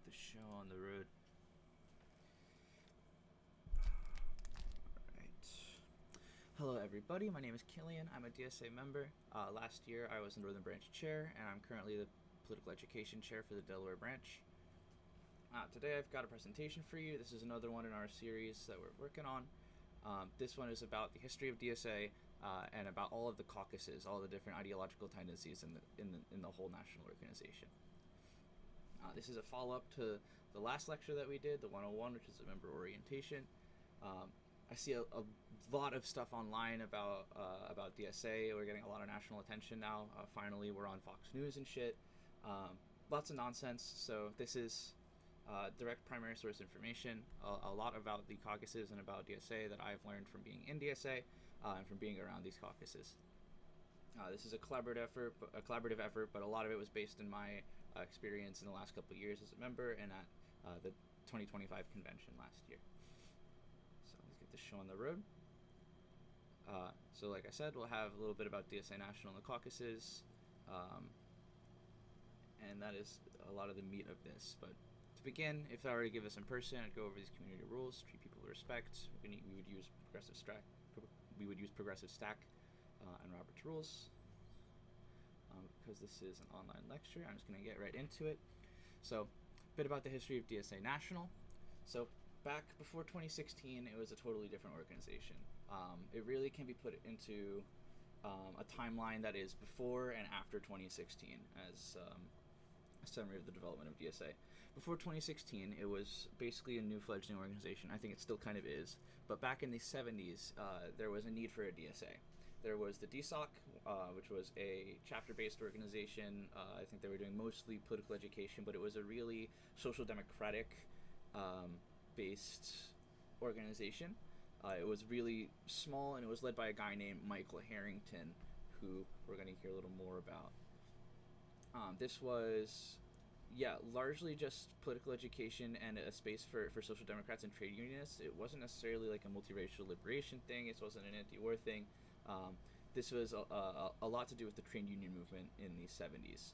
the show on the road. Alright. Hello everybody, my name is Kilian. I'm a DSA member. Last year I was the Northern Branch Chair, and I'm currently the Political Education Chair for the Delaware Branch. Today I've got a presentation for you. This is another one in our series that we're working on. This one is about the history of DSA and about all of the caucuses, all the different ideological tendencies in the whole national organization. This is a follow-up to the last lecture that we did, the 101, which is a member orientation. I see a lot of stuff online about DSA. We're getting a lot of national attention now. Finally, we're on Fox News and shit. Lots of nonsense. So this is direct primary source information, a lot about the caucuses and about DSA that I've learned from being in DSA and from being around these caucuses. This is a collaborative effort, but a lot of it was based in my experience in the last couple of years as a member and at the 2025 convention last year. So let's get this show on the road. So like I said, we'll have a little bit about DSA National and the caucuses, and that is a lot of the meat of this. But to begin, if I were to give this in person, I'd go over these community rules, treat people with respect. We would use progressive stack. And Robert's rules. Because this is an online lecture, I'm just going to get right into it. So, a bit about the history of DSA National. So, back before 2016, it was a totally different organization. It really can be put into a timeline that is before and after 2016 as a summary of the development of DSA. Before 2016, it was basically a new fledgling organization. I think it still kind of is. But back in the 70s, there was a need for a DSA. There was the DSOC, which was a chapter-based organization. I think they were doing mostly political education, but it was a really social democratic based organization. It was really small, and it was led by a guy named Michael Harrington, who we're going to hear a little more about. This was, largely just political education and a space for social democrats and trade unionists. It wasn't necessarily like a multiracial liberation thing. It wasn't an anti-war thing. This was a lot to do with the trade union movement in the 70s.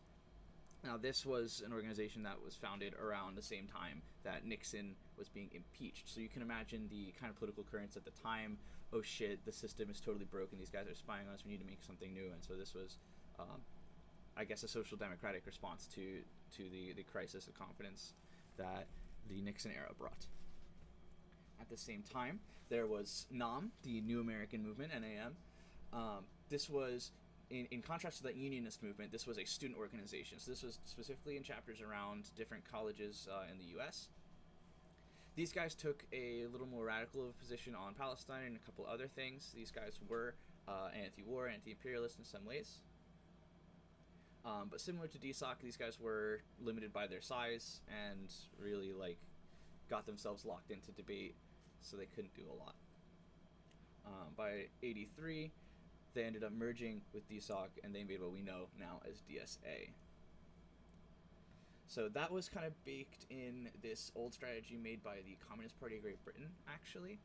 Now, this was an organization that was founded around the same time that Nixon was being impeached. So you can imagine the kind of political currents at the time. Oh shit, the system is totally broken. These guys are spying on us. We need to make something new. And so this was, I guess, a social democratic response to the crisis of confidence that the Nixon era brought. At the same time, there was NAM, the New American Movement, NAM. This was, in contrast to that unionist movement, this was a student organization. So this was specifically in chapters around different colleges in the U.S. These guys took a little more radical of a position on Palestine and a couple other things. These guys were anti-war, anti-imperialist in some ways. But similar to DSOC, these guys were limited by their size and really got themselves locked into debate, so they couldn't do a lot. By 83, they ended up merging with DSOC, and they made what we know now as DSA. So that was kind of baked in this old strategy made by the Communist Party of Great Britain, actually.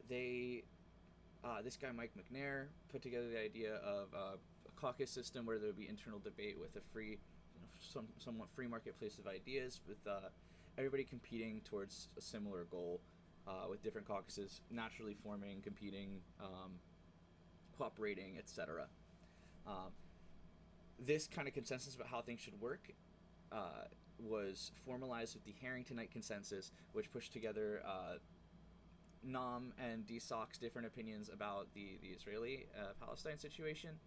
This guy, Mike McNair, put together the idea of a caucus system where there would be internal debate with a free, somewhat free marketplace of ideas, with everybody competing towards a similar goal, with different caucuses naturally forming, competing, cooperating, etc. This kind of consensus about how things should work was formalized with the Harringtonite Consensus, which pushed together NAM and DSOC's different opinions about the Israeli-Palestine situation,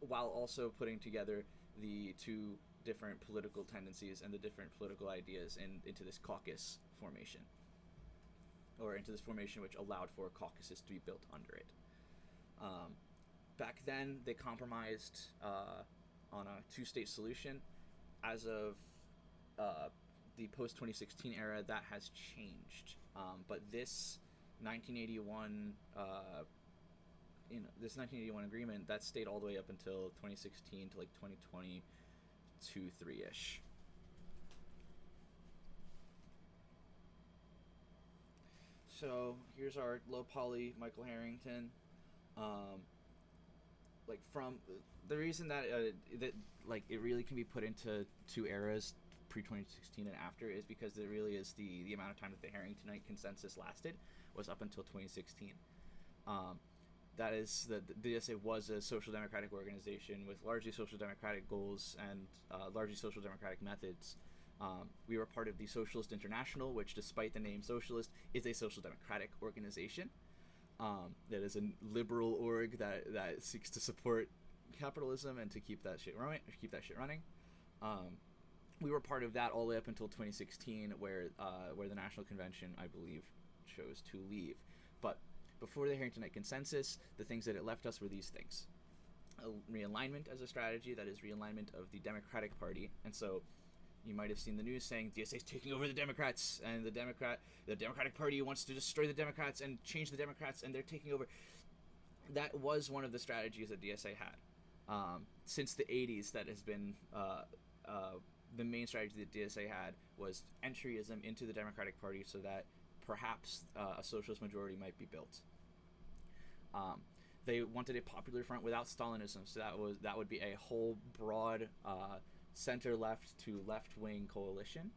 while also putting together the two different political tendencies and the different political ideas into this caucus formation, or into this formation which allowed for caucuses to be built under it. Back then, they compromised on a two-state solution. As of the post-2016 era, that has changed. But this 1981, this 1981 agreement, that stayed all the way up until 2016 to 2022, 3-ish. So here's our low poly Michael Harrington. From the reason that it really can be put into two eras pre-2016 and after is because it really is the amount of time that the Harringtonite consensus lasted was up until 2016. That is, the DSA was a social democratic organization with largely social democratic goals and largely social democratic methods. We were part of the Socialist International, which, despite the name Socialist, is a social democratic organization. That is a liberal org that seeks to support capitalism and to keep that shit running. We were part of that all the way up until 2016, where the National Convention, I believe, chose to leave. But before the Harringtonite Consensus, the things that it left us were these things: a realignment as a strategy, that is realignment of the Democratic Party. And so you might have seen the news saying DSA is taking over the Democrats, and the Democratic Party wants to destroy the Democrats and change the Democrats, and they're taking over. That was one of the strategies that DSA had. Since the 80s, that has been the main strategy that DSA had was entryism into the Democratic Party so that perhaps a socialist majority might be built. They wanted a popular front without Stalinism, so that would be a whole broad center-left to left-wing coalition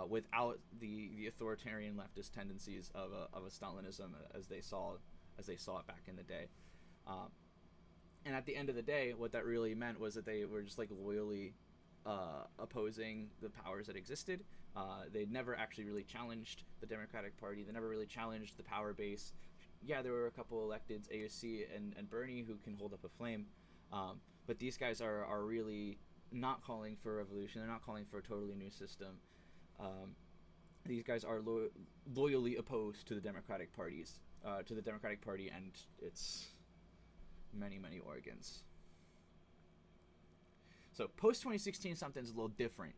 without the authoritarian leftist tendencies of a Stalinism as they saw it back in the day. And at the end of the day, what that really meant was that they were just like loyally opposing the powers that existed. They never actually really challenged the Democratic Party. They never really challenged the power base. Yeah, there were a couple electeds, AOC and Bernie, who can hold up a flame. But these guys are really not calling for revolution. They're not calling for a totally new system. These guys are loyally opposed to the Democratic Party and its many organs. So post 2016, something's a little different.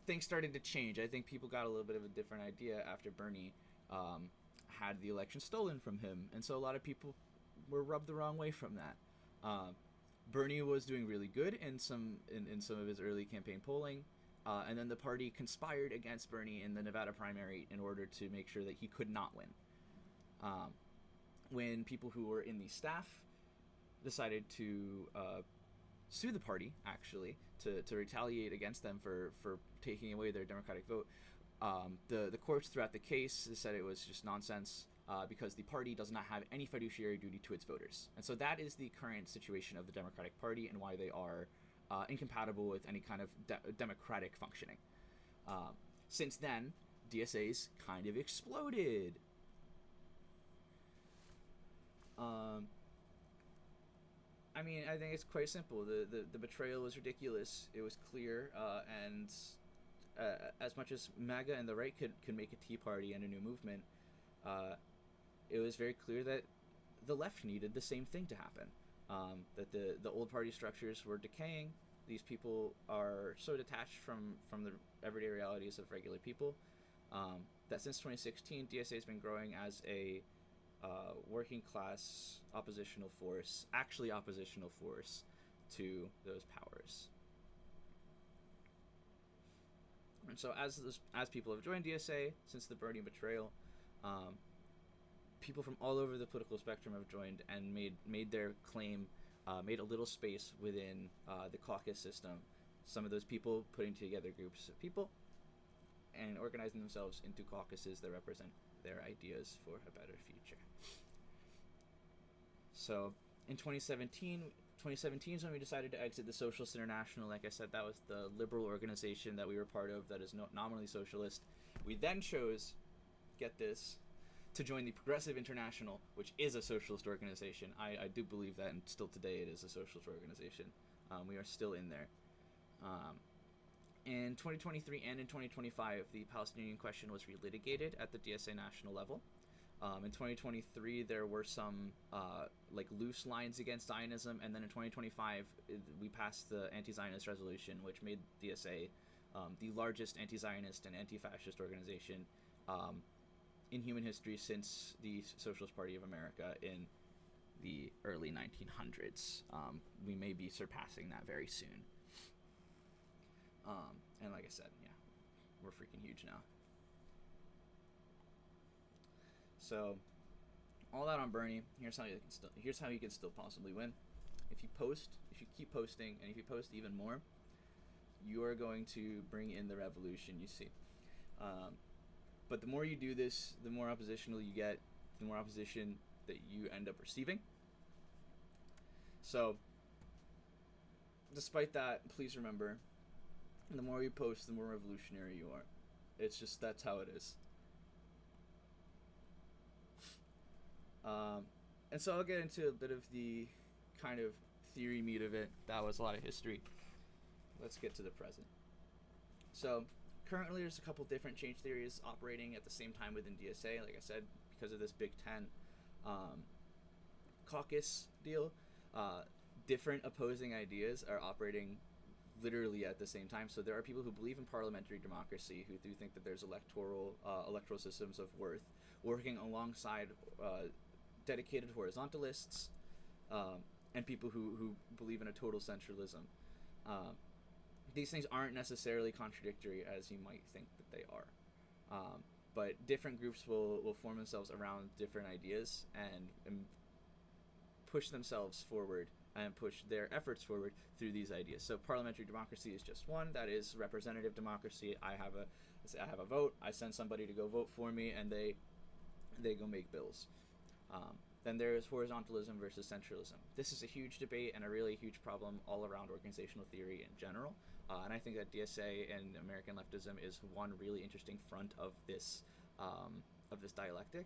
Things started to change. I think people got a little bit of a different idea after Bernie had the election stolen from him, and so a lot of people were rubbed the wrong way from that. Bernie was doing really good in some of his early campaign polling, and then the party conspired against Bernie in the Nevada primary in order to make sure that he could not win. When people who were in the staff decided to sue the party, actually, to retaliate against them for taking away their Democratic vote, the courts throughout the case said it was just nonsense because the party does not have any fiduciary duty to its voters. And so that is the current situation of the Democratic Party and why they are incompatible with any kind of democratic functioning. Since then, DSA's kind of exploded. I mean, I think it's quite simple. The betrayal was ridiculous. It was clear, and as much as MAGA and the right could make a Tea Party and a new movement, it was very clear that the left needed the same thing to happen. That the old party structures were decaying. These people are so detached from the everyday realities of regular people that since 2016, DSA has been growing as a working class oppositional force to those powers. And so as people have joined DSA since the Bernie betrayal, people from all over the political spectrum have joined and made their claim, made a little space within the caucus system. Some of those people putting together groups of people and organizing themselves into caucuses that represent their ideas for a better future. So in 2017 is when we decided to exit the Socialists International. Like I said, that was the liberal organization that we were part of that is nominally socialist. We then chose, get this, to join the Progressive International, which is a socialist organization. I do believe that, and still today it is a socialist organization. We are still in there. In 2023 and in 2025, the Palestinian question was relitigated at the DSA national level. In 2023, there were some loose lines against Zionism, and then in 2025, we passed the anti-Zionist resolution, which made DSA the largest anti-Zionist and anti-fascist organization in human history since the Socialist Party of America in the early 1900s. We may be surpassing that very soon. And like I said, yeah, we're freaking huge now. So, all that on Bernie. Here's how you can still possibly win. If you keep posting, and if you post even more, you are going to bring in the revolution you see. But the more you do this, the more oppositional you get, the more opposition that you end up receiving. So, despite that, please remember, the more you post, the more revolutionary you are. It's just, that's how it is. And so I'll get into a bit of the kind of theory meat of it. That was a lot of history. Let's get to the present. So currently there's a couple different change theories operating at the same time within DSA. Like I said, because of this Big Ten caucus deal, different opposing ideas are operating literally at the same time. So there are people who believe in parliamentary democracy, who do think that there's electoral systems of worth, working alongside dedicated horizontalists, and people who believe in a total centralism. These things aren't necessarily contradictory as you might think that they are. But different groups will form themselves around different ideas and push themselves forward and push their efforts forward through these ideas. So parliamentary democracy is just one. That is representative democracy. I have a vote. I send somebody to go vote for me, and they go make bills. Then there is horizontalism versus centralism. This is a huge debate and a really huge problem all around organizational theory in general. And I think that DSA and American leftism is one really interesting front of this dialectic.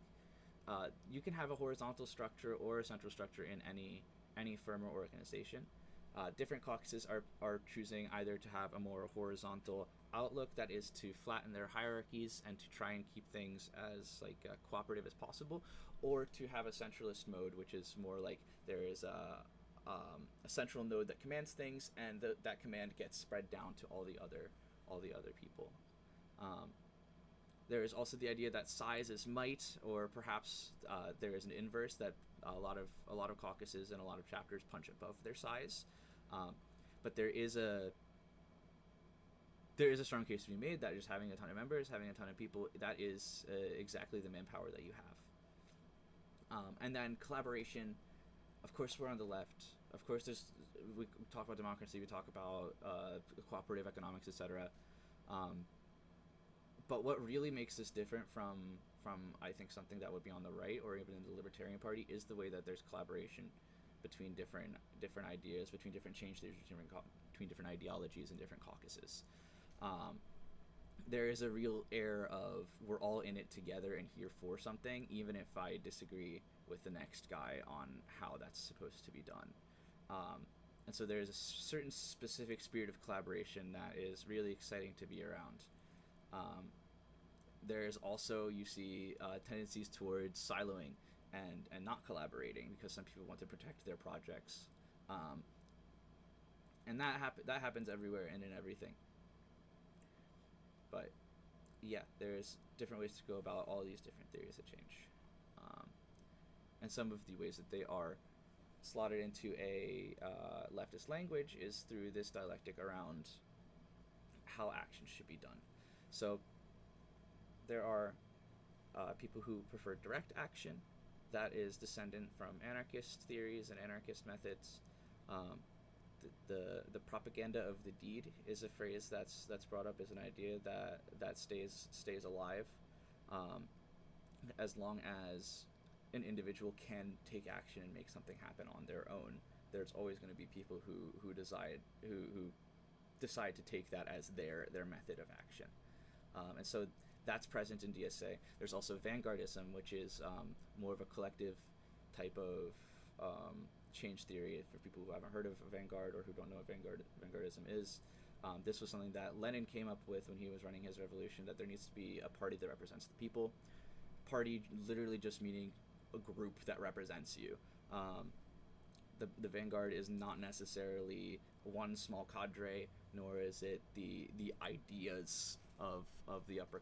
You can have a horizontal structure or a central structure in any firm or organization. Different caucuses are choosing either to have a more horizontal outlook, that is to flatten their hierarchies and to try and keep things as cooperative as possible, or to have a centralist mode, which is more like there is a central node that commands things, and that command gets spread down to all the other people. There is also the idea that size is might, or perhaps there is an inverse, that a lot of caucuses and a lot of chapters punch above their size. But there is a strong case to be made that just having a ton of members, having a ton of people, that is exactly the manpower that you have. And then collaboration, of course, we're on the left. Of course, we talk about democracy, we talk about cooperative economics, etc. But what really makes this different from I think something that would be on the right or even in the Libertarian Party is the way that there's collaboration between different ideas, between different change theories, between different ideologies and different caucuses. There is a real air of we're all in it together and here for something, even if I disagree with the next guy on how that's supposed to be done. And so there's a certain specific spirit of collaboration that is really exciting to be around. There's also, you see, tendencies towards siloing and not collaborating because some people want to protect their projects. And that happens everywhere and in everything. But yeah, there's different ways to go about all these different theories of change. And some of the ways that they are slotted into a leftist language is through this dialectic around how action should be done. So there are people who prefer direct action. That is descendant from anarchist theories and anarchist methods. The propaganda of the deed is a phrase that's brought up as an idea that stays alive, as long as an individual can take action and make something happen on their own. There's always going to be people who decide to take that as their method of action, and so that's present in DSA. There's also vanguardism, which is more of a collective type of change theory for people who haven't heard of vanguard or who don't know what vanguardism is. This was something that Lenin came up with when he was running his revolution, that there needs to be a party that represents the people. Party literally just meaning a group that represents you. The vanguard is not necessarily one small cadre, nor is it the ideas of the upper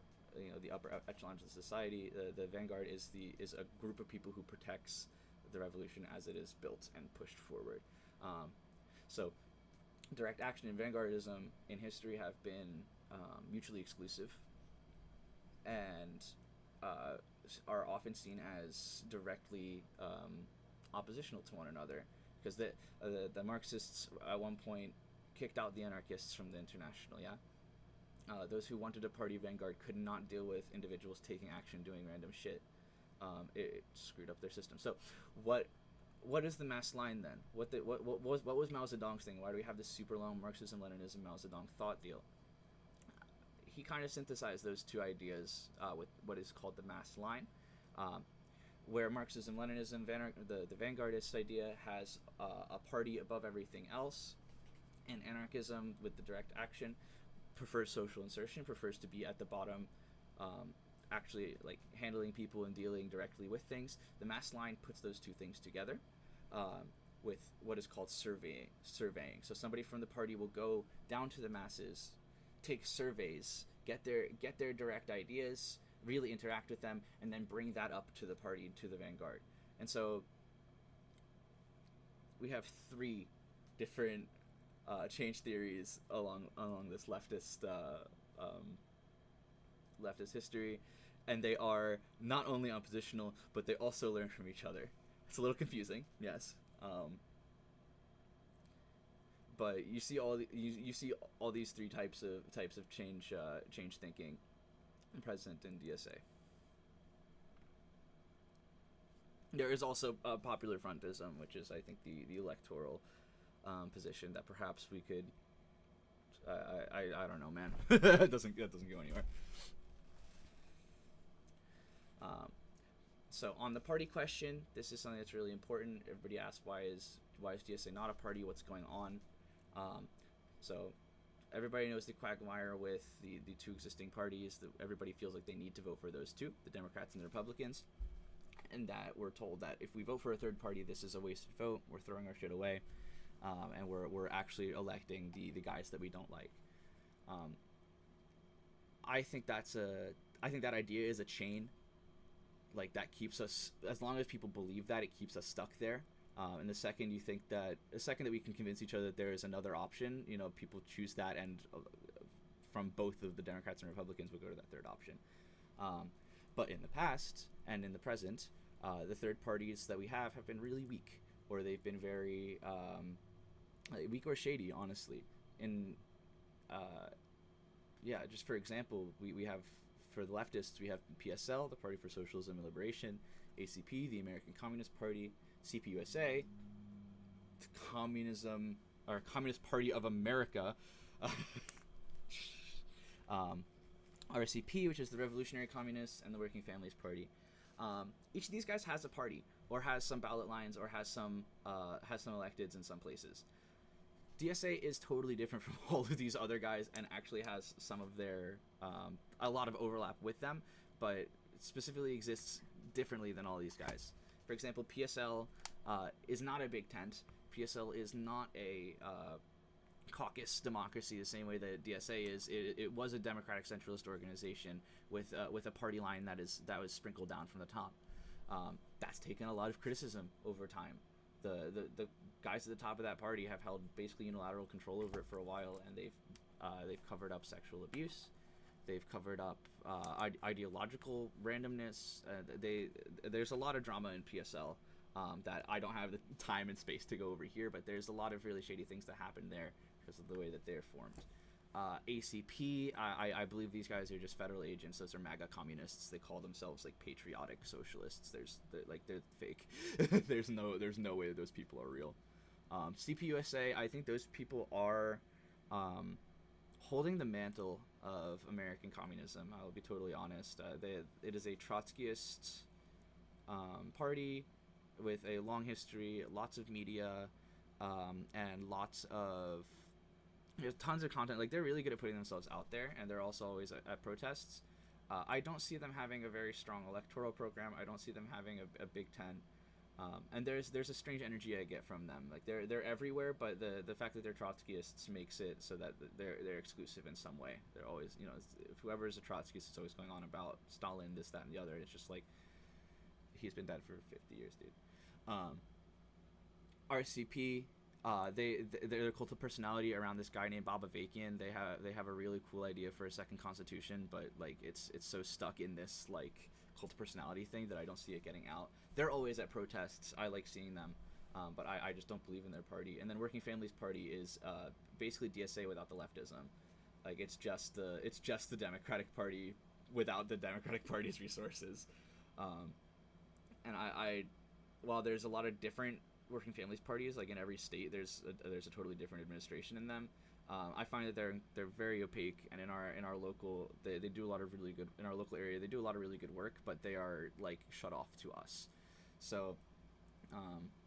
echelons of society. The vanguard is a group of people who protects the revolution as it is built and pushed forward. So direct action and vanguardism in history have been mutually exclusive and are often seen as directly oppositional to one another, because the Marxists at one point kicked out the anarchists from the International. Yeah. Those who wanted a party vanguard could not deal with individuals taking action, doing random shit. It screwed up their system. So, what is the mass line then? What was Mao Zedong's thing? Why do we have this super long Marxism, Leninism, Mao Zedong thought deal? He kind of synthesized those two ideas with what is called the mass line, where Marxism, Leninism, the vanguardist idea has a party above everything else, and anarchism with the direct action prefers social insertion, prefers to be at the bottom, actually like handling people and dealing directly with things. The mass line puts those two things together with what is called surveying. So somebody from the party will go down to the masses, take surveys, get their direct ideas, really interact with them, and then bring that up to the party, to the vanguard. And so we have three different change theories along this leftist history, and they are not only oppositional, but they also learn from each other. It's a little confusing, yes, but you see all these three types of change thinking present in DSA. There is also popular frontism, which is, I think, the electoral position that perhaps we could. I don't know, man. That doesn't go anywhere. So on the party question, this is something that's really important. Everybody asks, why is DSA not a party? What's going on? So everybody knows the quagmire with the two existing parties. Everybody feels like they need to vote for those two, the Democrats and the Republicans, and that we're told that if we vote for a third party, this is a wasted vote. We're throwing our shit away, and we're actually electing the guys that we don't like. I think that idea is a chain. Like, that keeps us, as long as people believe that, it keeps us stuck there. And the second that we can convince each other that there is another option, people choose that, and from both of the Democrats and Republicans will go to that third option. But in the past and in the present, the third parties that we have been really weak, or they've been very weak or shady, honestly. Just for example, we have, for the leftists, we have PSL, the Party for Socialism and Liberation, ACP, the American Communist Party, CPUSA, the Communist Party of America, RCP, which is the Revolutionary Communists, and the Working Families Party. Each of these guys has a party, or has some ballot lines, or has some electeds in some places. DSA is totally different from all of these other guys, and actually has some of their a lot of overlap with them, but specifically exists differently than all these guys. For example, PSL is not a big tent. PSL is not a caucus democracy the same way that DSA is. It was a democratic centralist organization with a party line that was sprinkled down from the top. That's taken a lot of criticism over time. The guys at the top of that party have held basically unilateral control over it for a while, and they've covered up sexual abuse. They've covered up ideological randomness. There's a lot of drama in PSL that I don't have the time and space to go over here, but there's a lot of really shady things that happen there because of the way that they're formed. ACP, I believe these guys are just federal agents. Those are MAGA communists. They call themselves like patriotic socialists. They're fake. there's no way that those people are real. CPUSA, I think those people are holding the mantle of American communism. I will be totally honest. It is a Trotskyist party with a long history, lots of media, and lots of there's tons of content. Like, they're really good at putting themselves out there, and they're also always at protests. I don't see them having a very strong electoral program. I don't see them having a Big Ten. And there's a strange energy I get from them. Like, they're everywhere, but the fact that they're Trotskyists makes it so that they're exclusive in some way. They're always, if whoever is a Trotskyist is always going on about Stalin, this, that, and the other. It's just like, he's been dead for 50 years, dude. RCP, their cult of personality around this guy named Baba Vakian. They have a really cool idea for a second constitution, but like it's so stuck in this like cult of personality thing that I don't see it getting out. They're always at protests. I like seeing them. but I just don't believe in their party. And then Working Families Party is basically DSA without the leftism. Like it's just the Democratic Party without the Democratic Party's resources. And I while there's a lot of different Working Families parties, like in every state, there's a totally different administration in them. I find that they're very opaque, and in our local they do a lot of really good in our local area. They do a lot of really good work, but they are like shut off to us. So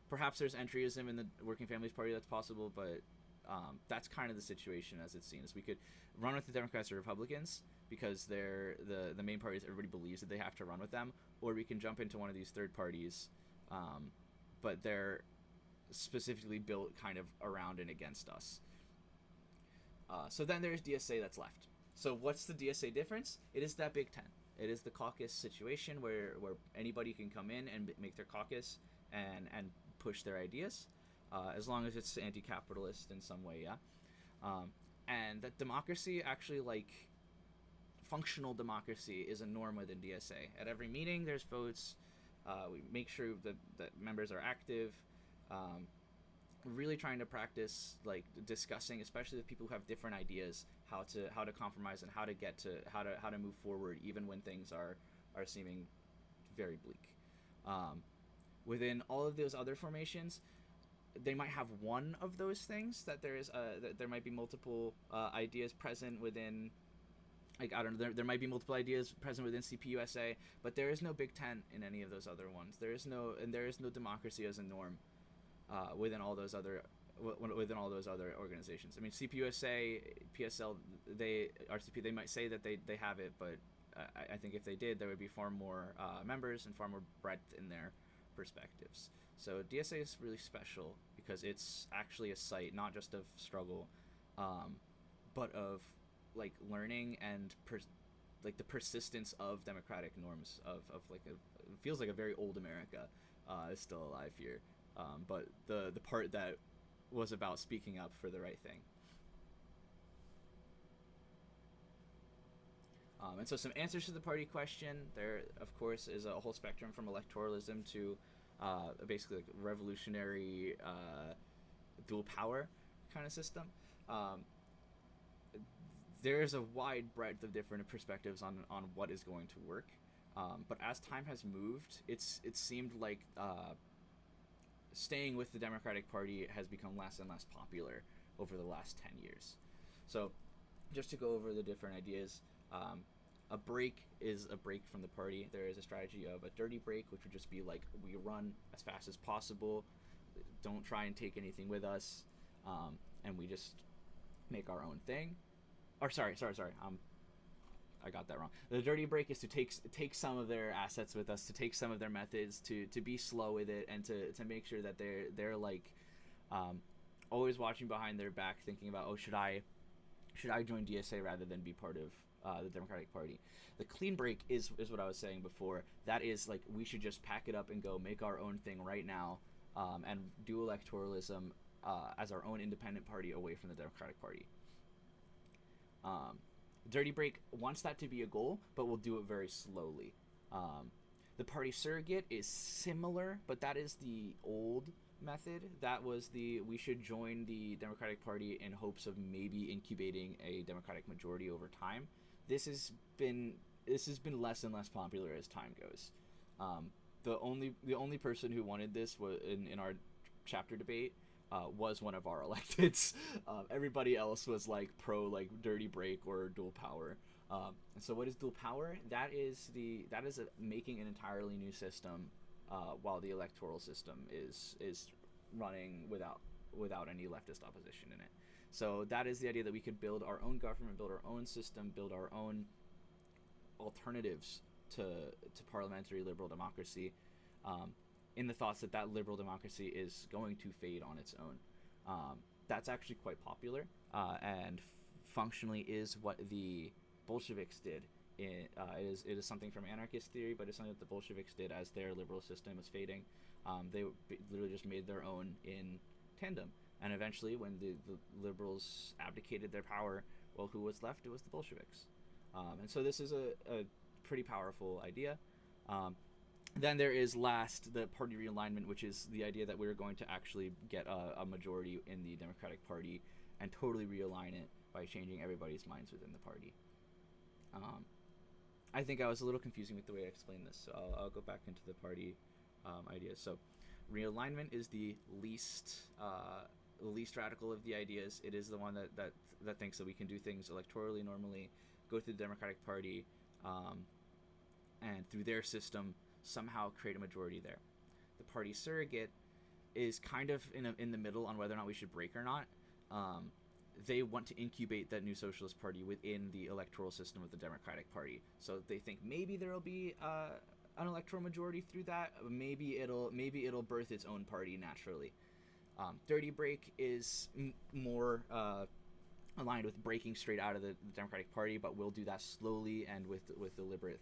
perhaps there's entryism in the Working Families Party that's possible, but that's kind of the situation as it's seen. Is we could run with the Democrats or Republicans because they're the main parties. Everybody believes that they have to run with them, or we can jump into one of these third parties, but they're specifically built kind of around and against us. So then there's DSA that's left. So what's the DSA difference? It is that Big Ten. It is the caucus situation where anybody can come in and make their caucus and push their ideas, as long as it's anti-capitalist in some way, yeah. And that democracy, actually, like functional democracy, is a norm within DSA. At every meeting, there's votes. We make sure that members are active. Really trying to practice like discussing, especially with people who have different ideas, how to compromise and how to get to how to move forward even when things are seeming very bleak. Within all of those other formations, they might have one of those things, that there might be multiple ideas present within, like I don't know, there might be multiple ideas present within CPUSA, but there is no Big Ten in any of those other ones. There is no democracy as a norm within all those other organizations. I mean, CPUSA, PSL, RCP, they might say that they have it, but I think if they did, there would be far more members and far more breadth in their perspectives. So DSA is really special because it's actually a site not just of struggle, but of like learning and like the persistence of democratic norms of like it feels like a very old America is still alive here. But the part that was about speaking up for the right thing. And so some answers to the party question. There, of course, is a whole spectrum from electoralism to basically like revolutionary dual power kind of system. There is a wide breadth of different perspectives on what is going to work. But as time has moved, it seemed like staying with the Democratic Party has become less and less popular over the last 10 years. So just to go over the different ideas, a break is a break from the party. There is a strategy of a dirty break, which would just be like, we run as fast as possible, don't try and take anything with us, and we just make our own thing. Or sorry, I got that wrong. The dirty break is to take some of their assets with us, to take some of their methods, to be slow with it, and to make sure that they're like always watching behind their back, thinking about, oh, should I join DSA rather than be part of the Democratic Party. The clean break is what I was saying before. That is like, we should just pack it up and go make our own thing right now, and do electoralism as our own independent party away from the Democratic Party. Dirty break wants that to be a goal, but will do it very slowly. The party surrogate is similar, but that is the old method. That was we should join the Democratic Party in hopes of maybe incubating a Democratic majority over time. This has been less and less popular as time goes. The only person who wanted this was in our chapter debate was one of our electeds. Everybody else was like pro like dirty break or dual power. And so what is dual power? That is making an entirely new system, while the electoral system is running without any leftist opposition in it. So that is the idea that we could build our own government, build our own system, build our own alternatives to parliamentary liberal democracy, in the thoughts that liberal democracy is going to fade on its own. That's actually quite popular, and functionally is what the Bolsheviks did. It is something from anarchist theory, but it's something that the Bolsheviks did as their liberal system was fading. They literally just made their own in tandem. And eventually, when the liberals abdicated their power, well, who was left? It was the Bolsheviks. And so this is a pretty powerful idea. Then there is last the party realignment, which is the idea that we're going to actually get a majority in the Democratic Party and totally realign it by changing everybody's minds within the party. I think I was a little confusing with the way I explained this, so I'll go back into the party ideas. So realignment is the least radical of the ideas. It is the one that thinks that we can do things electorally normally, go through the Democratic Party, and through their system somehow create a majority there. The party surrogate is kind of in the middle on whether or not we should break or not. They want to incubate that new socialist party within the electoral system of the Democratic Party. So they think maybe there will be an electoral majority through that. Maybe it'll birth its own party naturally. Dirty break is more aligned with breaking straight out of the Democratic Party, but we'll do that slowly and with deliberate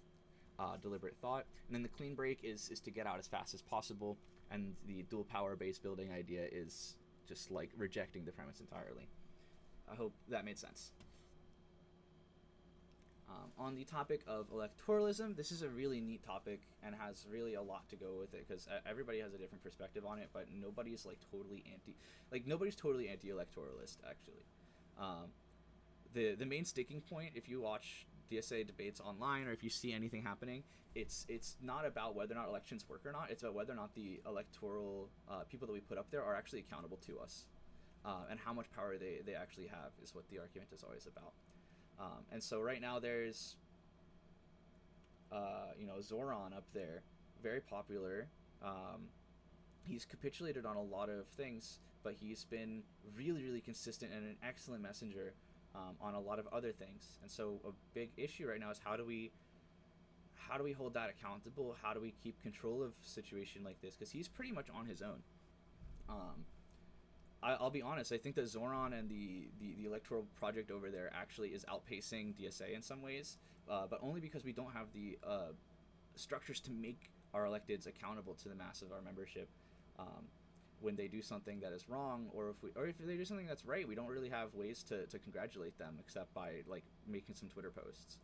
thought. And then the clean break is to get out as fast as possible, and the dual power base building idea is just like rejecting the premise entirely. I hope that made sense. On the topic of electoralism, this is a really neat topic and has really a lot to go with it because everybody has a different perspective on it, but nobody's totally anti-electoralist actually. The main sticking point, if you watch DSA debates online or if you see anything happening, it's not about whether or not elections work or not. It's about whether or not the electoral people that we put up there are actually accountable to us, and how much power they actually have is what the argument is always about. And so right now there's Zoran up there, very popular. He's capitulated on a lot of things, but he's been really, really consistent and an excellent messenger on a lot of other things. And so a big issue right now is how do we hold that accountable? How do we keep control of a situation like this? Because he's pretty much on his own. I'll be honest, I think that Zoran and the electoral project over there actually is outpacing DSA in some ways, but only because we don't have the structures to make our electeds accountable to the mass of our membership when they do something that is wrong, or if they do something that's right. We don't really have ways to congratulate them except by making some Twitter posts.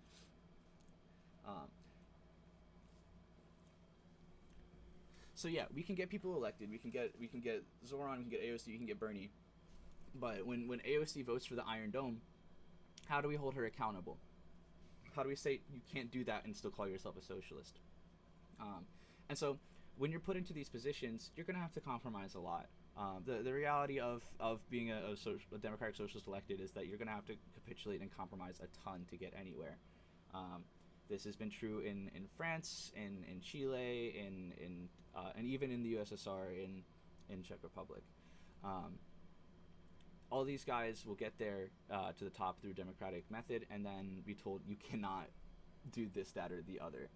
So yeah, we can get people elected. We can get Zoran, we can get AOC, we can get Bernie. But when AOC votes for the Iron Dome, how do we hold her accountable? How do we say you can't do that and still call yourself a socialist? And so when you're put into these positions, you're going to have to compromise a lot. The reality of being a democratic socialist elected is that you're going to have to capitulate and compromise a ton to get anywhere. This has been true in France, in Chile, and even in the USSR, in Czech Republic. All these guys will get there to the top through democratic method and then be told you cannot do this, that, or the other.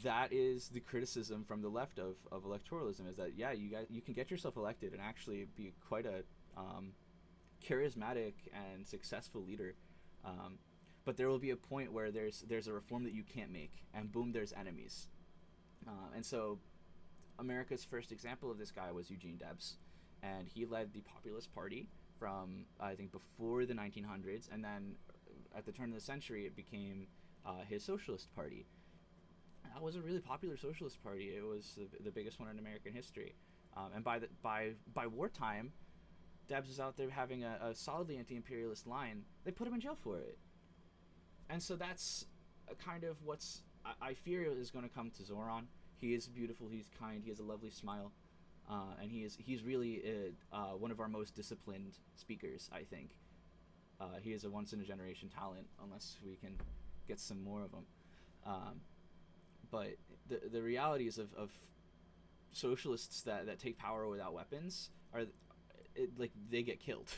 That is the criticism from the left of electoralism, is that you can get yourself elected and actually be quite a charismatic and successful leader. But there will be a point where there's a reform that you can't make, and boom, there's enemies. And so America's first example of this guy was Eugene Debs, and he led the Populist Party from, I think, before the 1900s, and then at the turn of the century it became his Socialist Party. That was a really popular socialist party. It was the biggest one in American history. And by wartime, Debs is out there having a solidly anti-imperialist line. They put him in jail for it. And so that's kind of what's I fear is going to come to Zoran. He is beautiful. He's kind. He has a lovely smile, and he's really one of our most disciplined speakers. I think he is a once in a generation talent, unless we can get some more of them. But the realities of socialists that take power without weapons are they get killed.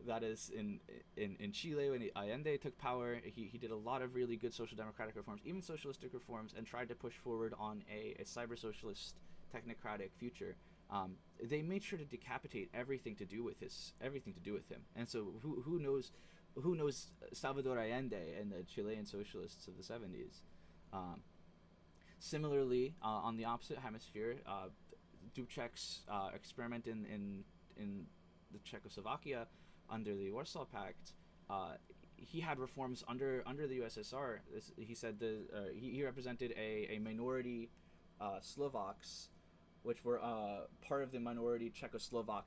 That is in Chile when Allende took power. He did a lot of really good social democratic reforms, even socialistic reforms, and tried to push forward on a cyber socialist technocratic future. They made sure to decapitate everything to do with him. And so who knows Salvador Allende and the Chilean socialists of the 70s. Similarly, on the opposite hemisphere, Dubček's experiment in the Czechoslovakia under the Warsaw Pact, he had reforms under the USSR. He said he represented a minority Slovaks, which were part of the minority Czechoslovak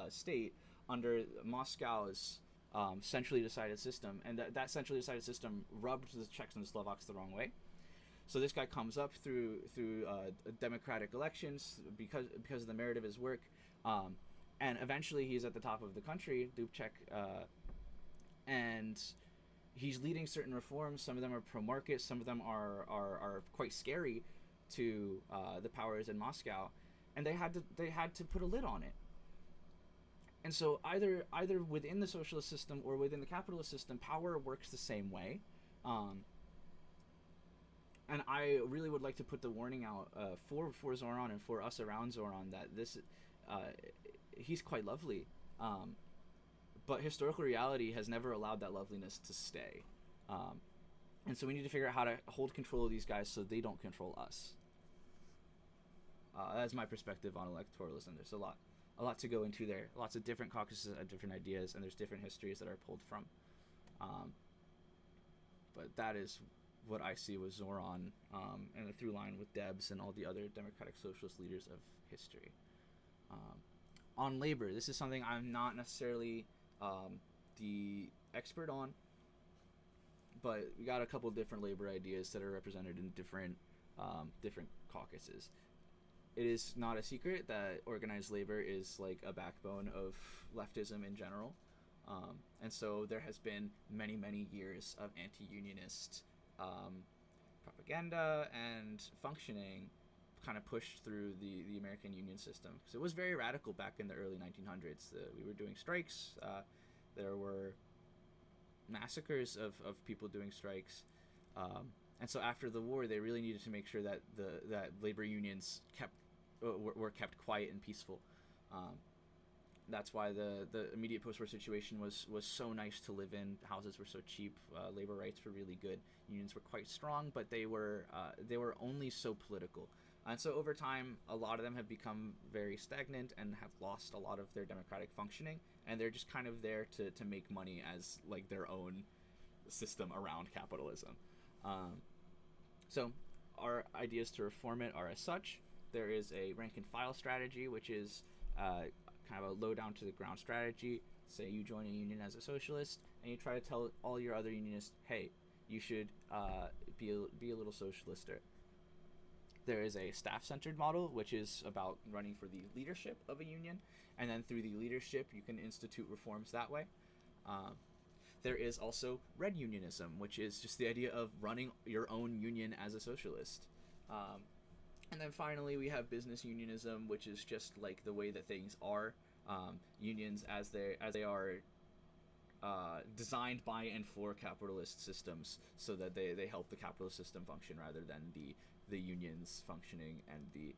state under Moscow's centrally decided system, and that centrally decided system rubbed the Czechs and the Slovaks the wrong way. So this guy comes up through democratic elections because of the merit of his work, and eventually he's at the top of the country, Dubček, and he's leading certain reforms. Some of them are pro-market, some of them are quite scary to the powers in Moscow, and they had to put a lid on it. And so either within the socialist system or within the capitalist system, power works the same way. And I really would like to put the warning out for Zoran and for us around Zoran that this he's quite lovely, but historical reality has never allowed that loveliness to stay, and so we need to figure out how to hold control of these guys so they don't control us. That's my perspective on electoralism. There's a lot to go into there. Lots of different caucuses and different ideas, and there's different histories that are pulled from. But that is what I see with Zoran, and the through line with Debs and all the other democratic socialist leaders of history. On labor, this is something I'm not necessarily the expert on, but we got a couple different labor ideas that are represented in different caucuses. It is not a secret that organized labor is like a backbone of leftism in general, and so there has been many years of anti-unionist propaganda and functioning kind of pushed through the American union system, because it was very radical back in the early 1900s. We were doing strikes. There were massacres of people doing strikes, and so after the war, they really needed to make sure that that labor unions were kept quiet and peaceful. That's why the immediate post-war situation was so nice to live in. Houses were so cheap. Labor rights were really good. Unions were quite strong, but they were only so political. And so over time, a lot of them have become very stagnant and have lost a lot of their democratic functioning, and they're just kind of there to make money as like their own system around capitalism. So our ideas to reform it are as such. There is a rank and file strategy, which is kind of a low down to the ground strategy. Say you join a union as a socialist, and you try to tell all your other unionists, hey, you should be a little socialister. There is a staff-centered model, which is about running for the leadership of a union, and then through the leadership, you can institute reforms that way. There is also red unionism, which is just the idea of running your own union as a socialist. And then finally, we have business unionism, which is just like the way that things are. Unions as they are designed by and for capitalist systems, so that they help the capitalist system function rather than the unions functioning, and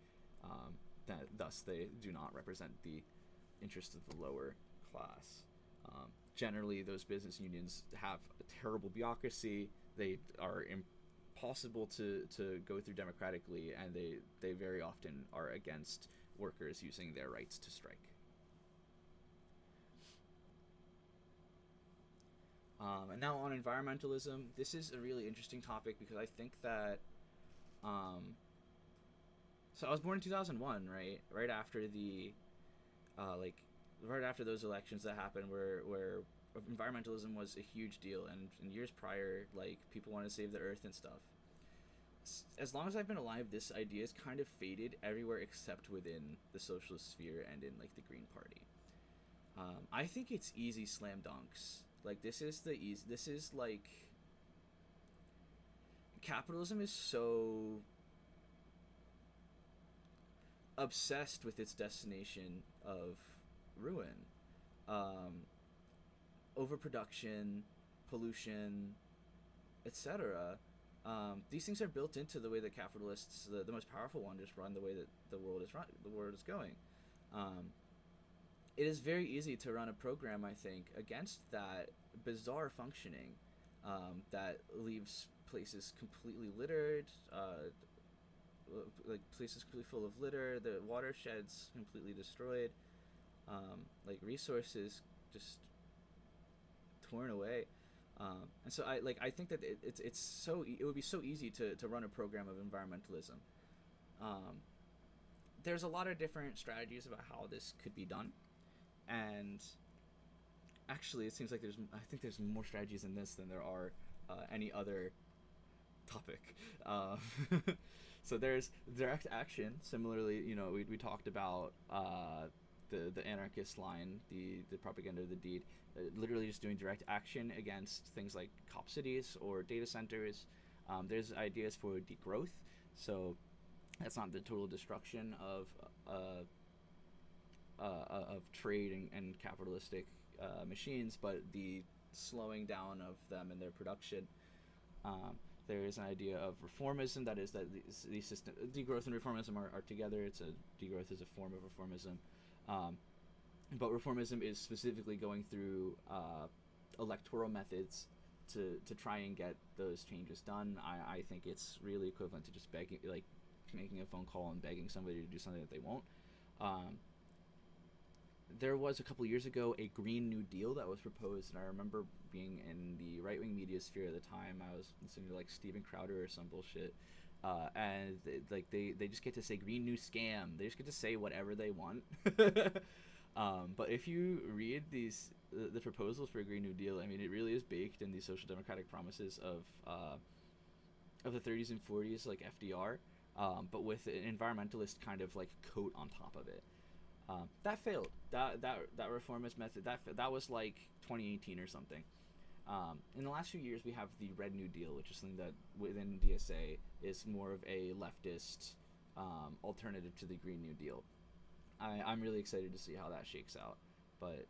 thus they do not represent the interests of the lower class. Generally, those business unions have a terrible bureaucracy. They are impossible to go through democratically, and they very often are against workers using their rights to strike. And now on environmentalism, this is a really interesting topic because I think that so I was born in 2001, right? Right after right after those elections that happened where environmentalism was a huge deal, and in years prior, like, people wanted to save the earth and stuff. As long as I've been alive, this idea is kind of faded everywhere except within the socialist sphere and in, like, the Green Party. I think it's easy slam dunks. Like, this is like, capitalism is so obsessed with its destination of ruin. Overproduction, pollution, etc. These things are built into the way that capitalists, the most powerful one, just run the way that the world is going. It is very easy to run a program, I think, against that bizarre functioning that leaves places completely littered, like places completely full of litter, the watersheds completely destroyed, like resources just torn away. And so I think that it would be so easy to run a program of environmentalism. Um, there's a lot of different strategies about how this could be done, and actually, it seems like I think there's more strategies in this than there are any other topic. Uh, so there's direct action. Similarly, we talked about the anarchist line, the propaganda of the deed, literally just doing direct action against things like cop cities or data centers. There's ideas for degrowth, so that's not the total destruction of trade and capitalistic machines, but the slowing down of them and their production. There is an idea of reformism, that is that these system degrowth and reformism are together. Degrowth is a form of reformism, but reformism is specifically going through electoral methods to try and get those changes done. I think it's really equivalent to just begging, like making a phone call and begging somebody to do something that they won't. There was a couple years ago a Green New Deal that was proposed, and I remember being in the right-wing media sphere at the time. I was listening to like Steven Crowder or some bullshit, and they just get to say Green New Scam. They just get to say whatever they want. But if you read the proposals for a Green New Deal, I mean, it really is baked in these social democratic promises of the 30s and 40s, like FDR, but with an environmentalist kind of like coat on top of it. That failed. That reformist method, that was like 2018 or something. In the last few years, we have the Red New Deal, which is something that within DSA is more of a leftist alternative to the Green New Deal. I'm really excited to see how that shakes out. But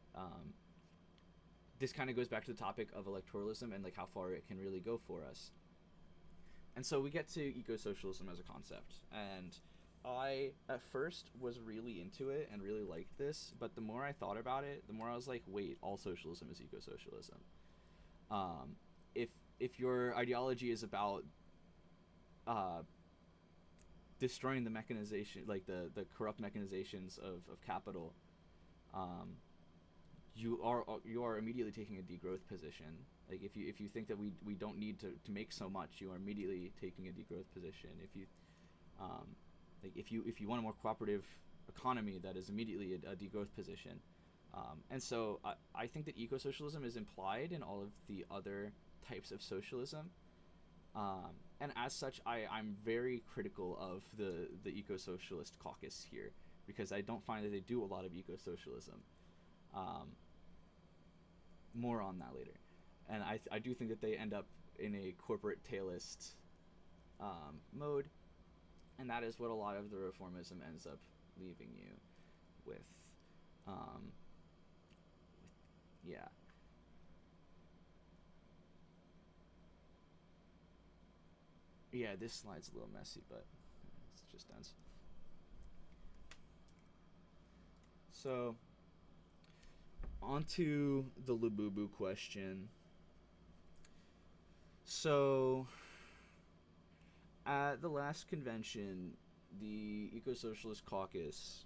this kind of goes back to the topic of electoralism and like how far it can really go for us. And so we get to eco-socialism as a concept, and I at first was really into it and really liked this, but the more I thought about it, the more I was like, wait, all socialism is eco-socialism. If your ideology is about destroying the mechanization, like the corrupt mechanizations of capital, you are immediately taking a degrowth position. Like if you think that we don't need to make so much, you are immediately taking a degrowth position. If you want a more cooperative economy, that is immediately a degrowth position. And so I think that eco-socialism is implied in all of the other types of socialism. And as such, I'm very critical of the eco-socialist caucus here, because I don't find that they do a lot of eco-socialism. More on that later. And I do think that they end up in a corporate tailist mode, and that is what a lot of the reformism ends up leaving you with. Yeah. Yeah, this slide's a little messy, but it's just dense. So, onto the Labubu question. So, at the last convention, the Eco-Socialist Caucus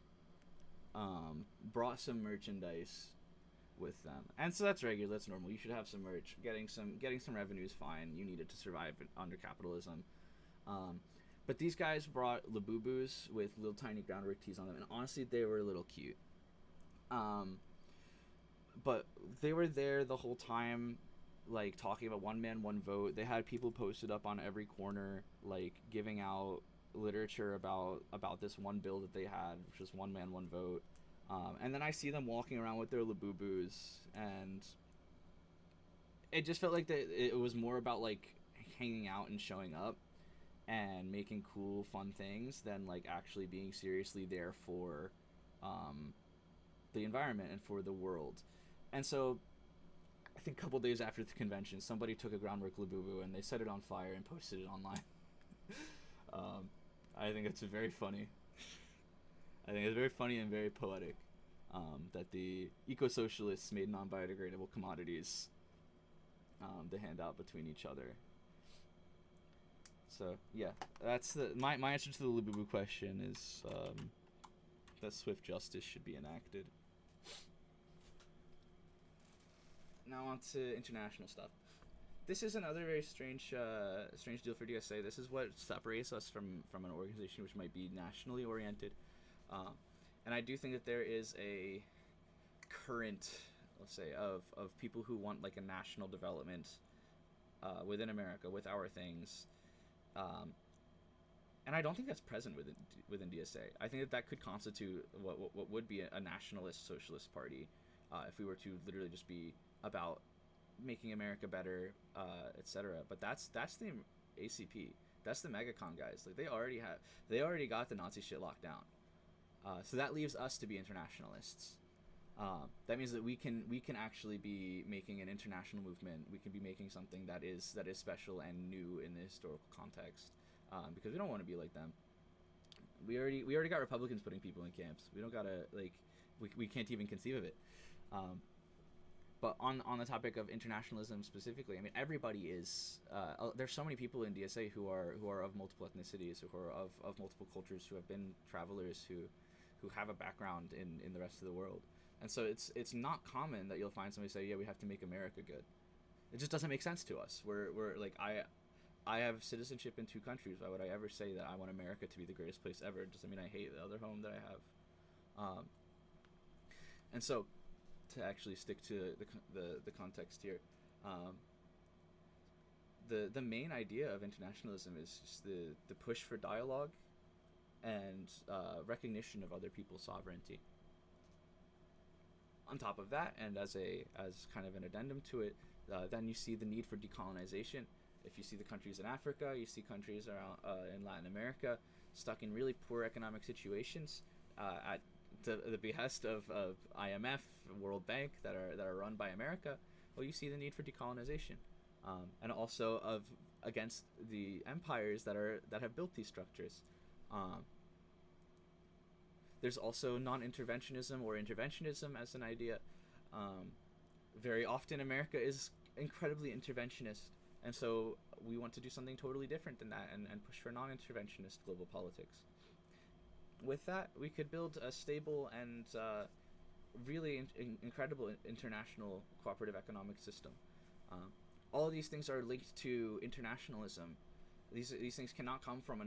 brought some merchandise with them, and so that's regular, that's normal. You should have some merch. Getting some revenue is fine. You need it to survive under capitalism. But these guys brought Labubus with little tiny groundwork tees on them, and honestly, they were a little cute. But they were there the whole time, like talking about one man, one vote. They had people posted up on every corner, like giving out literature about this one bill that they had, which was one man, one vote. And then I see them walking around with their Labubus, and it just felt like it was more about like hanging out and showing up and making cool, fun things than like actually being seriously there for the environment and for the world. And so I think a couple days after the convention, somebody took a groundwork Labubu and they set it on fire and posted it online. I think it's very funny. I think it's very funny and very poetic that the eco-socialists made non-biodegradable commodities to hand out between each other. So yeah, that's my answer to the Labubu question is that swift justice should be enacted. Now on to international stuff. this is another very strange deal for DSA. This is what separates us from an organization which might be nationally oriented, and I do think that there is a current, let's say, of people who want like a national development within America with our things, and I don't think that's present within DSA. I think that could constitute what would be a nationalist socialist party, if we were to literally just be about making America better, etc. But that's the ACP. That's the MegaCon guys. Like they already got the Nazi shit locked down. So that leaves us to be internationalists. That means that we can actually be making an international movement. We can be making something that is special and new in the historical context, because we don't want to be like them. We already got Republicans putting people in camps. We don't gotta like we can't even conceive of it. But on the topic of internationalism specifically, I mean everybody is. There's so many people in DSA who are of multiple ethnicities, who are of multiple cultures, who have been travelers, who have a background in the rest of the world. And so it's not common that you'll find somebody say, yeah, we have to make America good. It just doesn't make sense to us. We're like, I have citizenship in 2 countries. Why would I ever say that I want America to be the greatest place ever? It doesn't mean I hate the other home that I have. And so, to actually stick to the context here, the main idea of internationalism is just the push for dialogue and recognition of other people's sovereignty. On top of that, and as kind of an addendum to it, then you see the need for decolonization. If you see the countries in Africa, you see countries around in Latin America stuck in really poor economic situations at the behest of IMF, World Bank, that are run by America. Well, you see the need for decolonization, and also against the empires that have built these structures. There's also non-interventionism or interventionism as an idea. Very often America is incredibly interventionist, and so we want to do something totally different than that and push for non-interventionist global politics. With that, we could build a stable and really incredible international cooperative economic system. All of these things are linked to internationalism. These things cannot come from a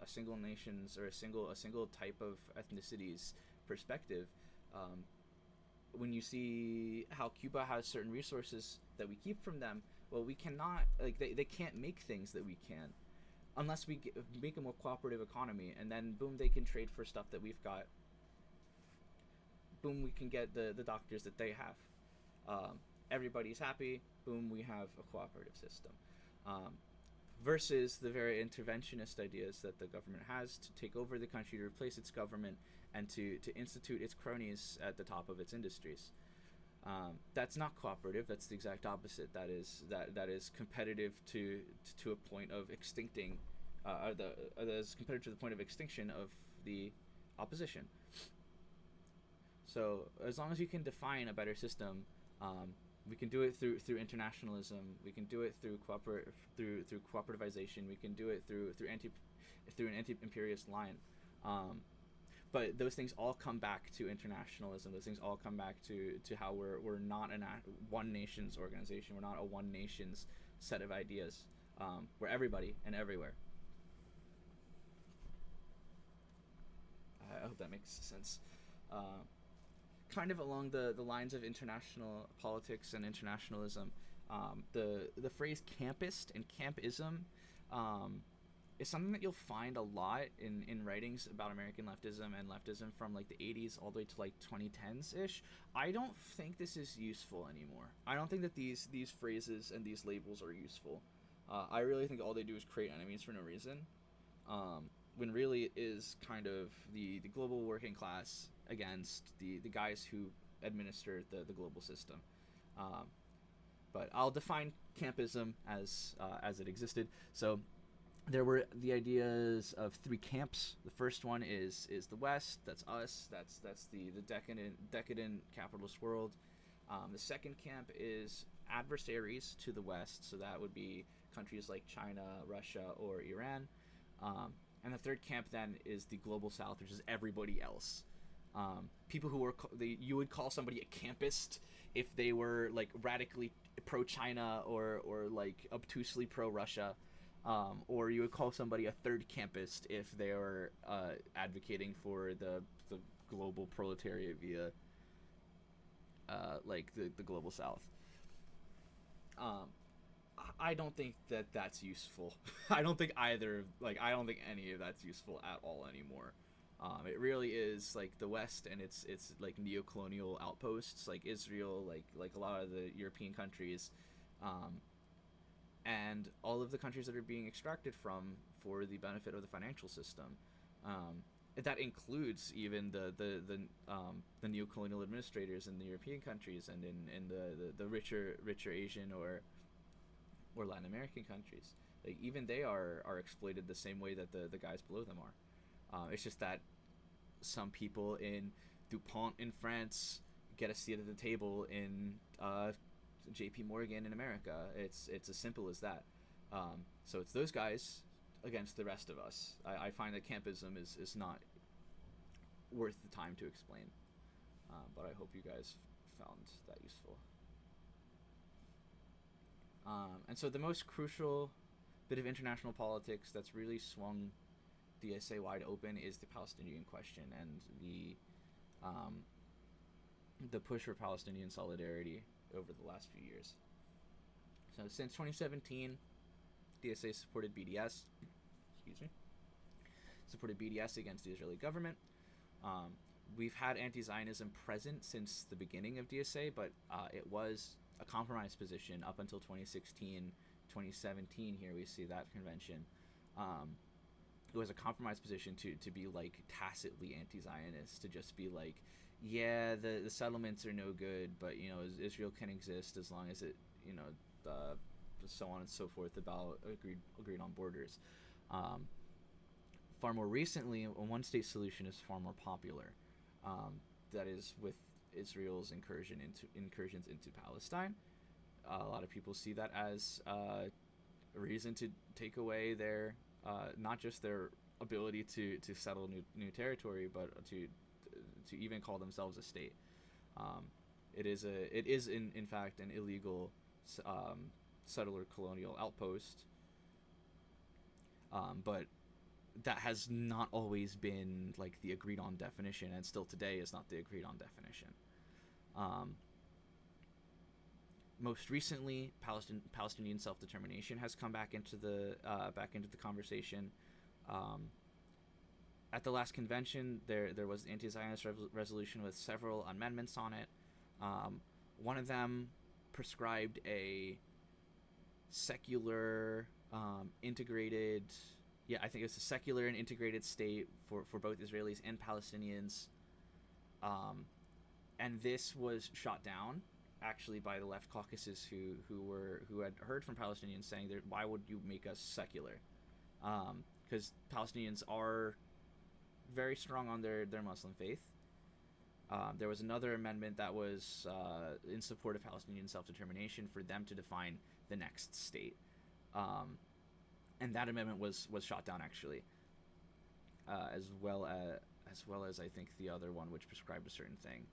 single nation's or a single type of ethnicity's perspective. When you see how Cuba has certain resources that we keep from them, well, we cannot, like, they can't make things that we can, unless we make a more cooperative economy, and then boom, they can trade for stuff that we've got. Boom, we can get the doctors that they have. Everybody's happy. Boom, we have a cooperative system. Versus the very interventionist ideas that the government has to take over the country, to replace its government, and to institute its cronies at the top of its industries. That's not cooperative. That's the exact opposite. That is competitive to a point of extincting, that is competitive to the point of extinction of the opposition. So as long as you can define a better system, we can do it through internationalism. We can do it through cooperativization. We can do it through an anti-imperialist line. But those things all come back to internationalism. Those things all come back to how we're not a one nation's organization. We're not a one nation's set of ideas. We're everybody and everywhere. I hope that makes sense. Kind of along the lines of international politics and internationalism, the phrase campist and campism is something that you'll find a lot in writings about American leftism and leftism from like the 80s all the way to like 2010s-ish. I don't think this is useful anymore. I don't think that these phrases and these labels are useful. I really think all they do is create enemies for no reason, when really it is kind of the global working class against the guys who administer the global system. But I'll define campism as it existed. So there were the ideas of 3 camps. The first one is the West. That's us. That's the decadent capitalist world. The second camp is adversaries to the West. So that would be countries like China, Russia, or Iran. And the third camp then is the global South, which is everybody else. People who were you would call somebody a campist if they were like radically pro-China or like obtusely pro-Russia, or you would call somebody a third campist if they were advocating for the global proletariat via like the global South. Um, I don't think that that's useful. I don't think I don't think any of that's useful at all anymore. It really is like the West and its like neo-colonial outposts, like Israel, like a lot of the European countries, um, and all of the countries that are being extracted from for the benefit of the financial system. Um, that includes even the neo-colonial administrators in the European countries and in the richer Asian or Latin American countries. Like even they are exploited the same way that the guys below them are. It's just that some people in DuPont in France get a seat at the table in J.P. Morgan in America. It's as simple as that. So it's those guys against the rest of us. I find that campism is not worth the time to explain. But I hope you guys found that useful. And so the most crucial bit of international politics that's really swung DSA wide open is the Palestinian question and the push for Palestinian solidarity over the last few years. So since 2017, DSA supported BDS. Supported BDS against the Israeli government. We've had anti-Zionism present since the beginning of DSA, but it was a compromise position up until 2016, 2017. Here we see that convention. It was a compromise position to be like tacitly anti-Zionist, to just be like, yeah, the settlements are no good, but you know Israel can exist as long as it, you know, so on and so forth about agreed on borders. Far more recently, a one-state solution is far more popular. That is with Israel's incursions into Palestine. A lot of people see that as a reason to take away their not just their ability to settle new territory, but to even call themselves a state. It is in fact an illegal settler colonial outpost, but that has not always been like the agreed on definition, and still today is not the agreed on definition. Most recently, Palestinian self-determination has come back into the conversation. At the last convention, there was an anti-Zionist resolution with several amendments on it. One of them prescribed a secular, integrated, I think it's a secular and integrated state for both Israelis and Palestinians. And this was shot down actually by the left caucuses who had heard from Palestinians saying that why would you make us secular? Because Palestinians are very strong on their Muslim faith. There was another amendment that was in support of Palestinian self-determination for them to define the next state. And that amendment was shot down actually, as well as I think the other one which prescribed a certain thing.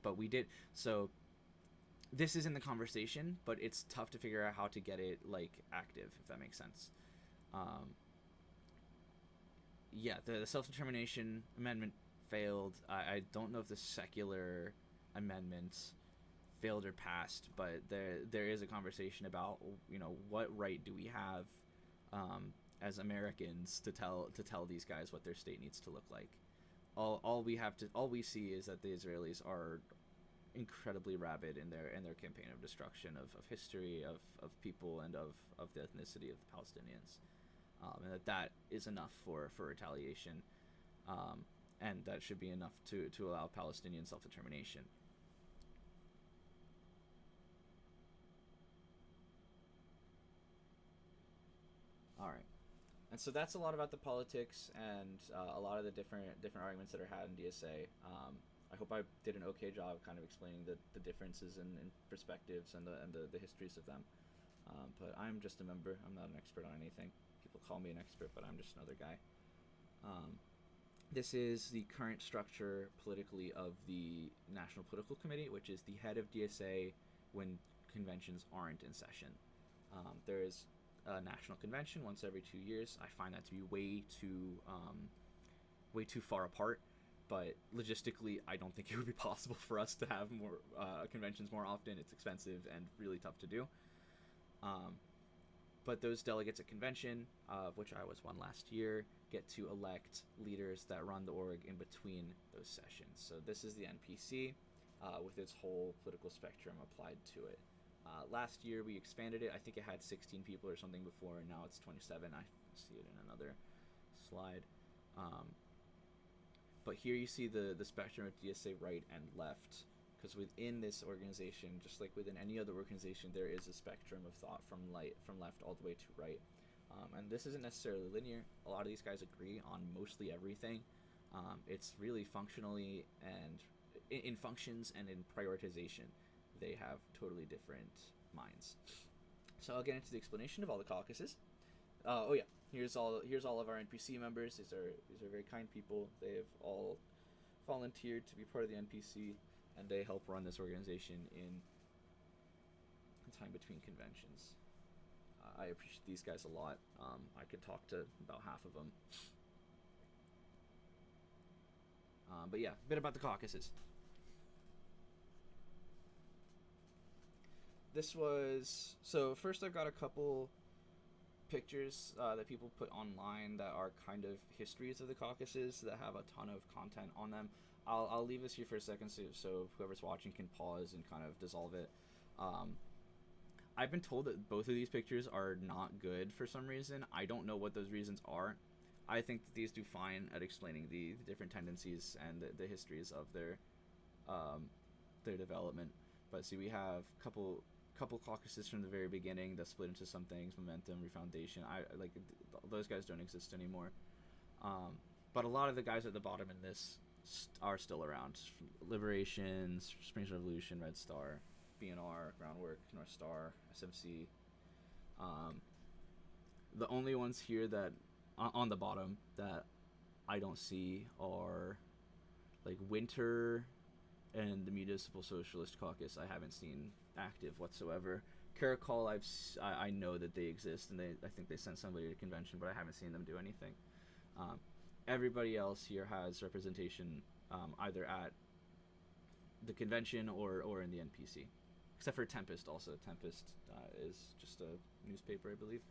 But we did so. This is in the conversation, but it's tough to figure out how to get it like active, if that makes sense. The self-determination amendment failed. I don't know if the secular amendments failed or passed, but there is a conversation about, you know, what right do we have as Americans to tell these guys what their state needs to look like. All we see is that the Israelis are incredibly rabid in their campaign of destruction of history, of people, and of the ethnicity of the Palestinians, and that is enough for retaliation, and that should be enough to allow Palestinian self-determination. All right. And so that's a lot about the politics and a lot of the different arguments that are had in DSA. I hope I did an okay job kind of explaining the differences in perspectives and the histories of them. But I'm just a member. I'm not an expert on anything. People call me an expert, but I'm just another guy. This is the current structure politically of the National Political Committee, which is the head of DSA when conventions aren't in session. There is a national convention once every 2 years. I find that to be way too far apart, but logistically, I don't think it would be possible for us to have more conventions more often. It's expensive and really tough to do. But those delegates at convention, of which I was one last year, get to elect leaders that run the org in between those sessions. So this is the NPC with its whole political spectrum applied to it. Last year we expanded it. I think it had 16 people or something before, and now it's 27. I see it in another slide. But here you see the spectrum of DSA right and left, because within this organization, just like within any other organization, there is a spectrum of thought from left all the way to right. And this isn't necessarily linear. A lot of these guys agree on mostly everything. It's really functionally and in functions and in prioritization, they have totally different minds. So I'll get into the explanation of all the caucuses. Oh yeah, here's all of our NPC members. These are very kind people. They have all volunteered to be part of the NPC, and they help run this organization in time between conventions. I appreciate these guys a lot. I could talk to about half of them. But yeah, a bit about the caucuses. So first I've got a couple pictures that people put online that are kind of histories of the caucuses that have a ton of content on them. I'll leave this here for a second so whoever's watching can pause and kind of dissolve it. I've been told that both of these pictures are not good for some reason. I don't know what those reasons are. I think that these do fine at explaining the different tendencies and the histories of their development. But see, we have couple caucuses from the very beginning that split into some things, momentum, refoundation. Those guys don't exist anymore. But a lot of the guys at the bottom in this are still around. Liberation, Springs Revolution, Red Star, BNR, Groundwork, North Star, SMC. The only ones here that on the bottom that I don't see are like Winter and the Municipal Socialist Caucus. I haven't seen active whatsoever. Caracol, I know that they exist, and I think they sent somebody to convention, but I haven't seen them do anything. Everybody else here has representation either at the convention or in the NPC, except for Tempest. Also, Tempest is just a newspaper, I believe.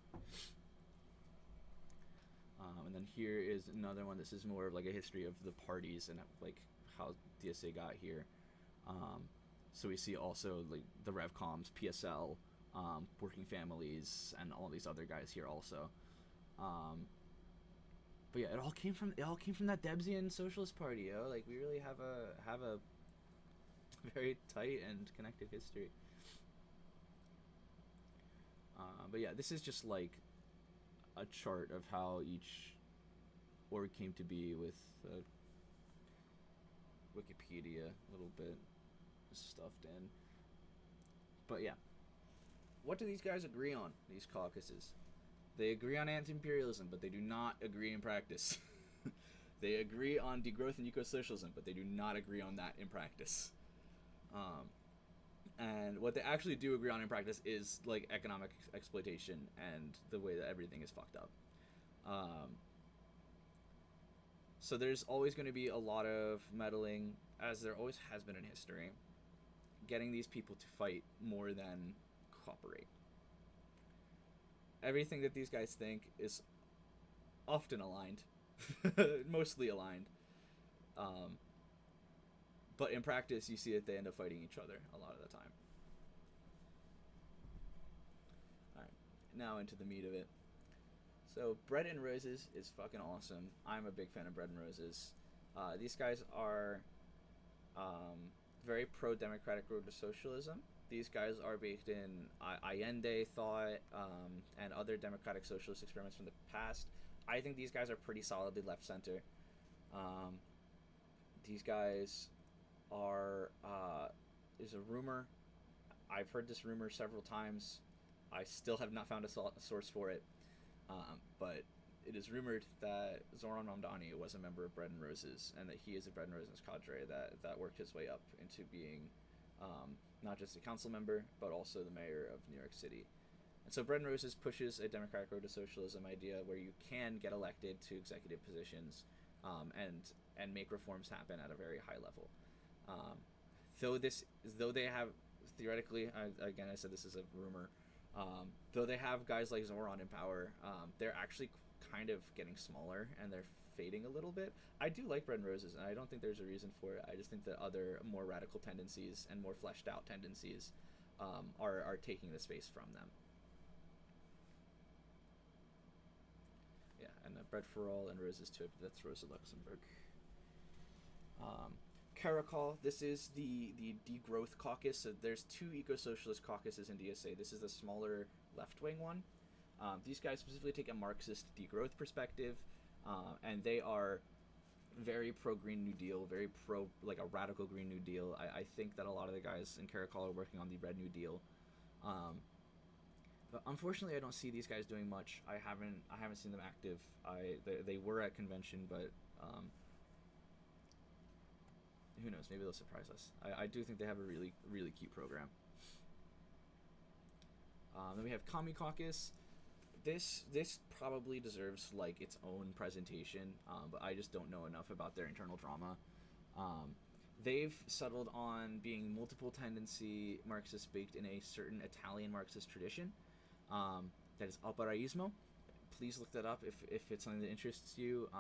And then here is another one. This is more of like a history of the parties and like how DSA got here. So we see also like the RevComs, PSL, Working Families, and all these other guys here also. But yeah, it all came from that Debsian Socialist Party, yo. Like we really have a very tight and connected history. But yeah, this is just like a chart of how each org came to be with Wikipedia a little bit stuffed in. But yeah, what do these guys agree on, these caucuses? They agree on anti-imperialism, but they do not agree in practice. They agree on degrowth and eco-socialism, but they do not agree on that in practice. And what they actually do agree on in practice is like economic exploitation and the way that everything is fucked up. So there's always going to be a lot of meddling, as there always has been in history, getting these people to fight more than cooperate. Everything that these guys think is often aligned, mostly aligned. But in practice, you see that they end up fighting each other a lot of the time. Alright, now into the meat of it. So, Bread and Roses is fucking awesome. I'm a big fan of Bread and Roses. These guys are very pro-democratic road to socialism. These guys are baked in Allende thought and other democratic socialist experiments from the past. I think these guys are pretty solidly left-center. These guys are is a rumor. I've heard this rumor several times. I still have not found a source for it, but it is rumored that Zoran Mamdani was a member of Bread and Roses, and that he is a Bread and Roses cadre that worked his way up into being not just a council member, but also the mayor of New York City. And so Bread and Roses pushes a democratic road to socialism idea where you can get elected to executive positions and make reforms happen at a very high level. Though they have, theoretically, again, I said this is a rumor, though they have guys like Zoran in power, they're actually kind of getting smaller and they're fading a little bit. I do like Bread and Roses, and I don't think there's a reason for it. I just think that other more radical tendencies and more fleshed out tendencies are taking the space from them. Yeah, and Bread for All and Roses too. That's Rosa Luxemburg. Caracol, this is the degrowth caucus. So there's two eco-socialist caucuses in DSA. This is the smaller left-wing one. These guys specifically take a Marxist degrowth perspective, and they are very pro-Green New Deal, very pro, like a radical Green New Deal. I think that a lot of the guys in Caracol are working on the Red New Deal. But unfortunately, I don't see these guys doing much. I haven't seen them active. They were at convention, but who knows? Maybe they'll surprise us. I do think they have a really, really cute program. Then we have Commie Caucus. This probably deserves like its own presentation, but I just don't know enough about their internal drama. They've settled on being multiple tendency Marxists baked in a certain Italian Marxist tradition. That is operaismo. Please look that up if it's something that interests you.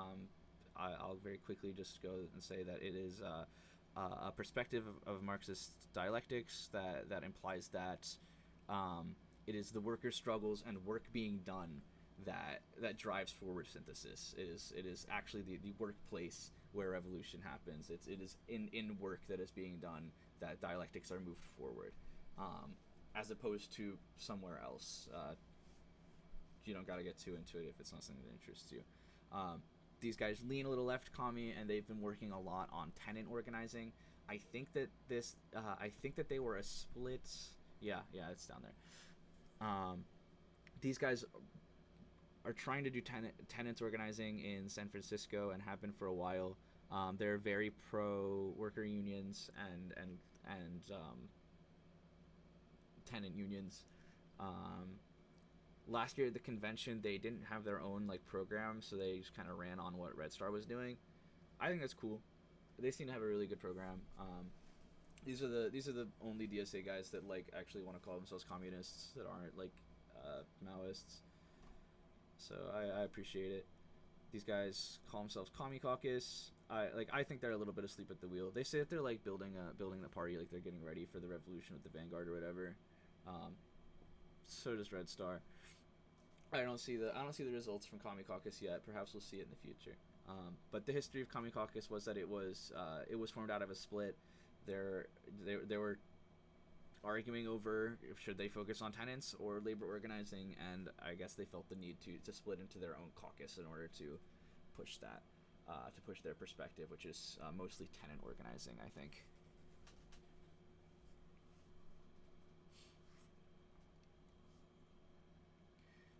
I'll very quickly just go and say that it is a perspective of Marxist dialectics that implies that it is the workers' struggles and work being done that drives forward synthesis. It is actually the workplace where revolution happens. It is in work that is being done that dialectics are moved forward, as opposed to somewhere else. You don't got to get too into it if it's not something that interests you. These guys lean a little left commie, and they've been working a lot on tenant organizing. I think that they were a split. Yeah, it's down there. These guys are trying to do tenants organizing in San Francisco and have been for a while. They're very pro worker unions and tenant unions. Last year at the convention, they didn't have their own like program, so they just kind of ran on what Red Star was doing. I think that's cool. They seem to have a really good program. These are the only DSA guys that like actually want to call themselves communists that aren't like Maoists. So I appreciate it. These guys call themselves Commie Caucus. I think they're a little bit asleep at the wheel. They say that they're like building the party, like they're getting ready for the revolution with the Vanguard or whatever. So does Red Star. I don't see the results from Commie Caucus yet. Perhaps we'll see it in the future. But the history of Commie Caucus was that it was formed out of a split. They were arguing over should they focus on tenants or labor organizing, and I guess they felt the need to split into their own caucus in order to push that, to push their perspective, which is mostly tenant organizing, I think.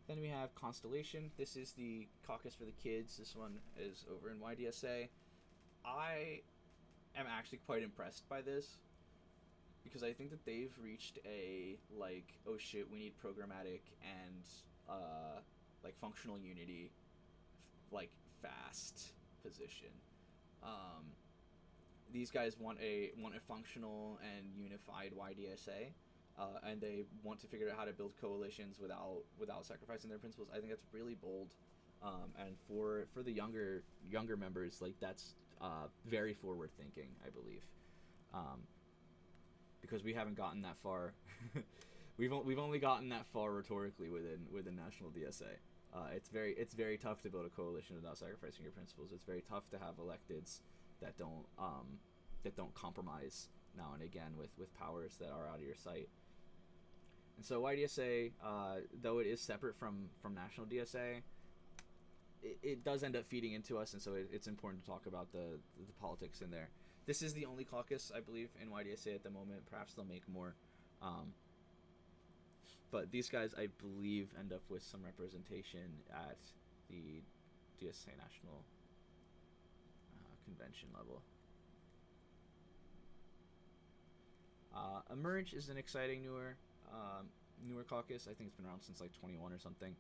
Then we have Constellation. This is the caucus for the kids. This one is over in YDSA. I am actually quite impressed by this because I think that they've reached a like, oh shit, we need programmatic and like functional unity like fast position. These guys want a functional and unified YDSA. And they want to figure out how to build coalitions without sacrificing their principles. I think that's really bold, and for the younger members, like that's very forward thinking, I believe, because we haven't gotten that far. we've only gotten that far rhetorically within National DSA. It's very tough to build a coalition without sacrificing your principles. It's very tough to have electeds that don't compromise now and again with powers that are out of your sight. And so YDSA, though it is separate from National DSA, it does end up feeding into us, and so it's important to talk about the politics in there. This is the only caucus, I believe, in YDSA at the moment. Perhaps they'll make more. But these guys, I believe, end up with some representation at the DSA national convention level. Emerge is an exciting newer caucus. I think it's been around since like 21 or something.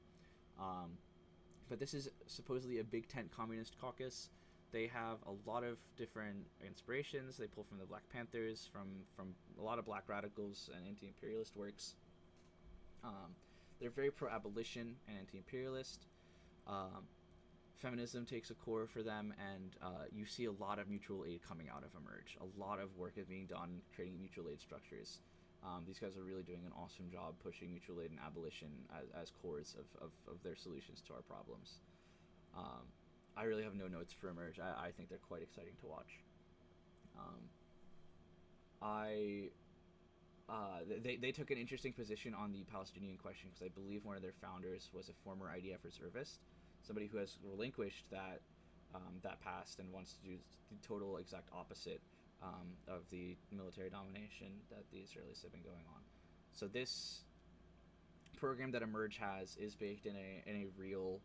But this is supposedly a big tent communist caucus. They have a lot of different inspirations. They pull from the Black Panthers, from a lot of black radicals and anti-imperialist works. They're very pro-abolition and anti-imperialist. Feminism takes a core for them, and you see a lot of mutual aid coming out of Emerge. A lot of work is being done creating mutual aid structures. These guys are really doing an awesome job pushing mutual aid and abolition as cores of their solutions to our problems. I really have no notes for Emerge. I think they're quite exciting to watch. They took an interesting position on the Palestinian question because I believe one of their founders was a former IDF reservist, somebody who has relinquished that past and wants to do the total exact opposite of the military domination that the Israelis have been going on. So this program that Emerge has is baked in a real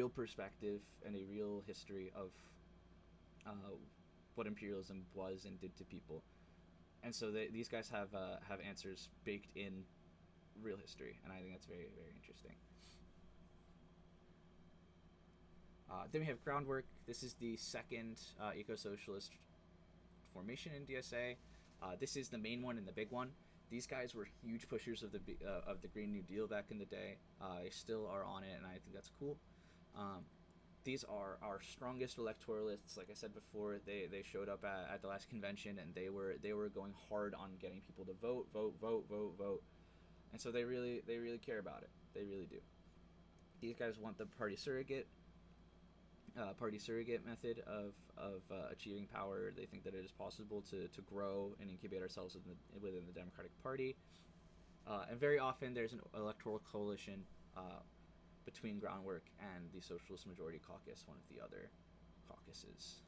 perspective and a real history of what imperialism was and did to people. And so these guys have answers baked in real history, and I think that's very, very interesting. Then we have Groundwork. This is the second eco-socialist formation in DSA. This is the main one and the big one. These guys were huge pushers of the Green New Deal back in the day. They still are on it, and I think that's cool. These are our strongest electoralists. Like I said before, they showed up at the last convention, and they were going hard on getting people to vote. And so they really care about it. They really do. These guys want the party surrogate method of achieving power. They think that it is possible to grow and incubate ourselves within the Democratic Party. And very often there's an electoral coalition between Groundwork and the Socialist Majority Caucus, one of the other caucuses.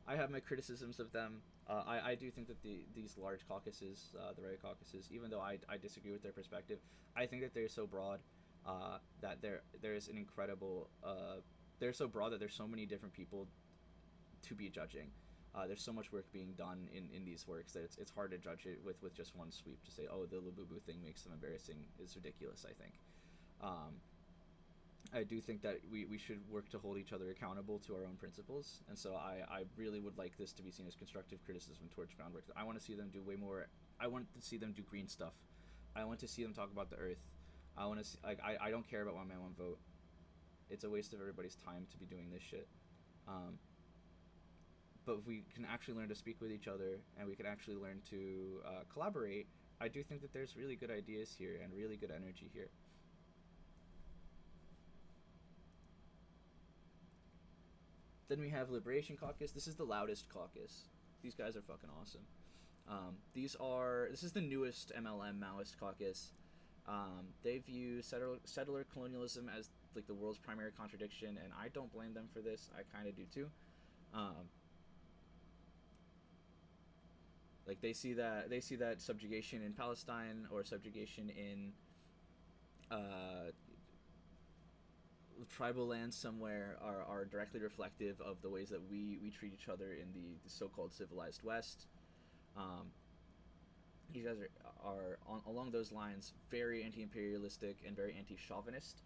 I have my criticisms of them. I do think that these large caucuses, the right caucuses, even though I disagree with their perspective, I think that they're so broad that there is an incredible they're so broad that there's so many different people to be judging. There's so much work being done in these works that it's hard to judge it with just one sweep. To say, oh, the Labubu thing makes them embarrassing is ridiculous, I think. I do think that we should work to hold each other accountable to our own principles, and so I really would like this to be seen as constructive criticism towards Groundwork. I want to see them do way more. I want to see them do green stuff. I want to see them talk about the earth. I want to see, I don't care about one man, one vote. It's a waste of everybody's time to be doing this shit. But if we can actually learn to speak with each other, and we can actually learn to collaborate, I do think that there's really good ideas here and really good energy here. Then we have Liberation Caucus. This is the loudest caucus. These guys are fucking awesome. This is the newest MLM Maoist caucus. They view settler colonialism as like the world's primary contradiction, and I don't blame them for this. I kind of do too. Like they see that subjugation in Palestine or subjugation in tribal lands somewhere are directly reflective of the ways that we treat each other in the so-called civilized West. These guys are along those lines very anti-imperialistic and very anti-chauvinist.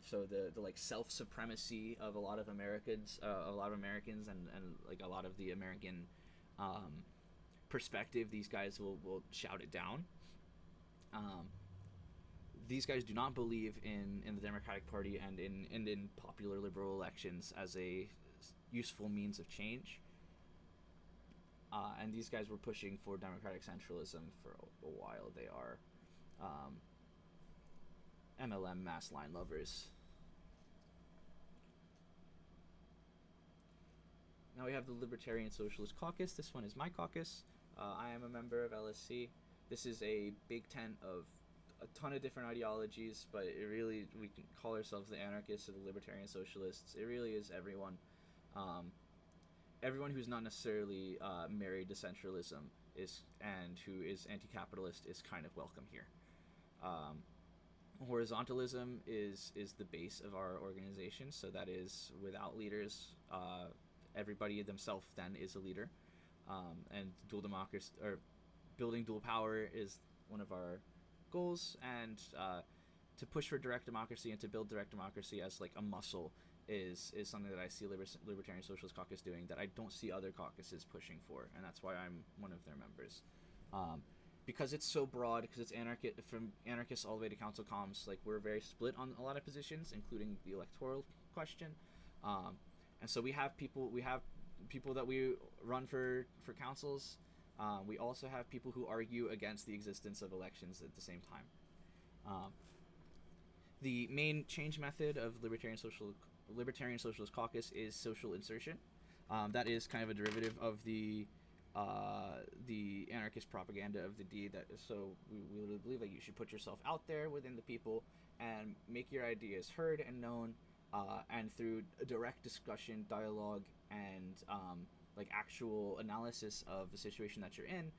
So the like self-supremacy of a lot of Americans and like a lot of the American perspective, these guys will shout it down. These guys do not believe in the Democratic Party and in popular liberal elections as a useful means of change. And these guys were pushing for democratic centralism for a while. They are MLM mass line lovers. Now we have the Libertarian Socialist Caucus. This one is my caucus. I am a member of LSC. This is a big tent of a ton of different ideologies, but we can call ourselves the anarchists or the Libertarian Socialists. It really is everyone. Everyone who's not necessarily married to centralism and who is anti-capitalist is kind of welcome here. Horizontalism is the base of our organization, so that is without leaders, everybody themselves then is a leader, and dual democracy or building dual power is one of our goals, and to push for direct democracy and to build direct democracy as like a muscle is something that I see Libertarian Socialist Caucus doing that I don't see other caucuses pushing for, and that's why I'm one of their members. Because it's so broad, because it's from anarchists all the way to council comms, like we're very split on a lot of positions, including the electoral question, and so we have people that we run for councils. We also have people who argue against the existence of elections at the same time. The main change method of Libertarian Socialist Caucus is social insertion. That is kind of a derivative of the anarchist propaganda of the D. So we really believe that you should put yourself out there within the people and make your ideas heard and known, and through direct discussion, dialogue, and like actual analysis of the situation that you're in,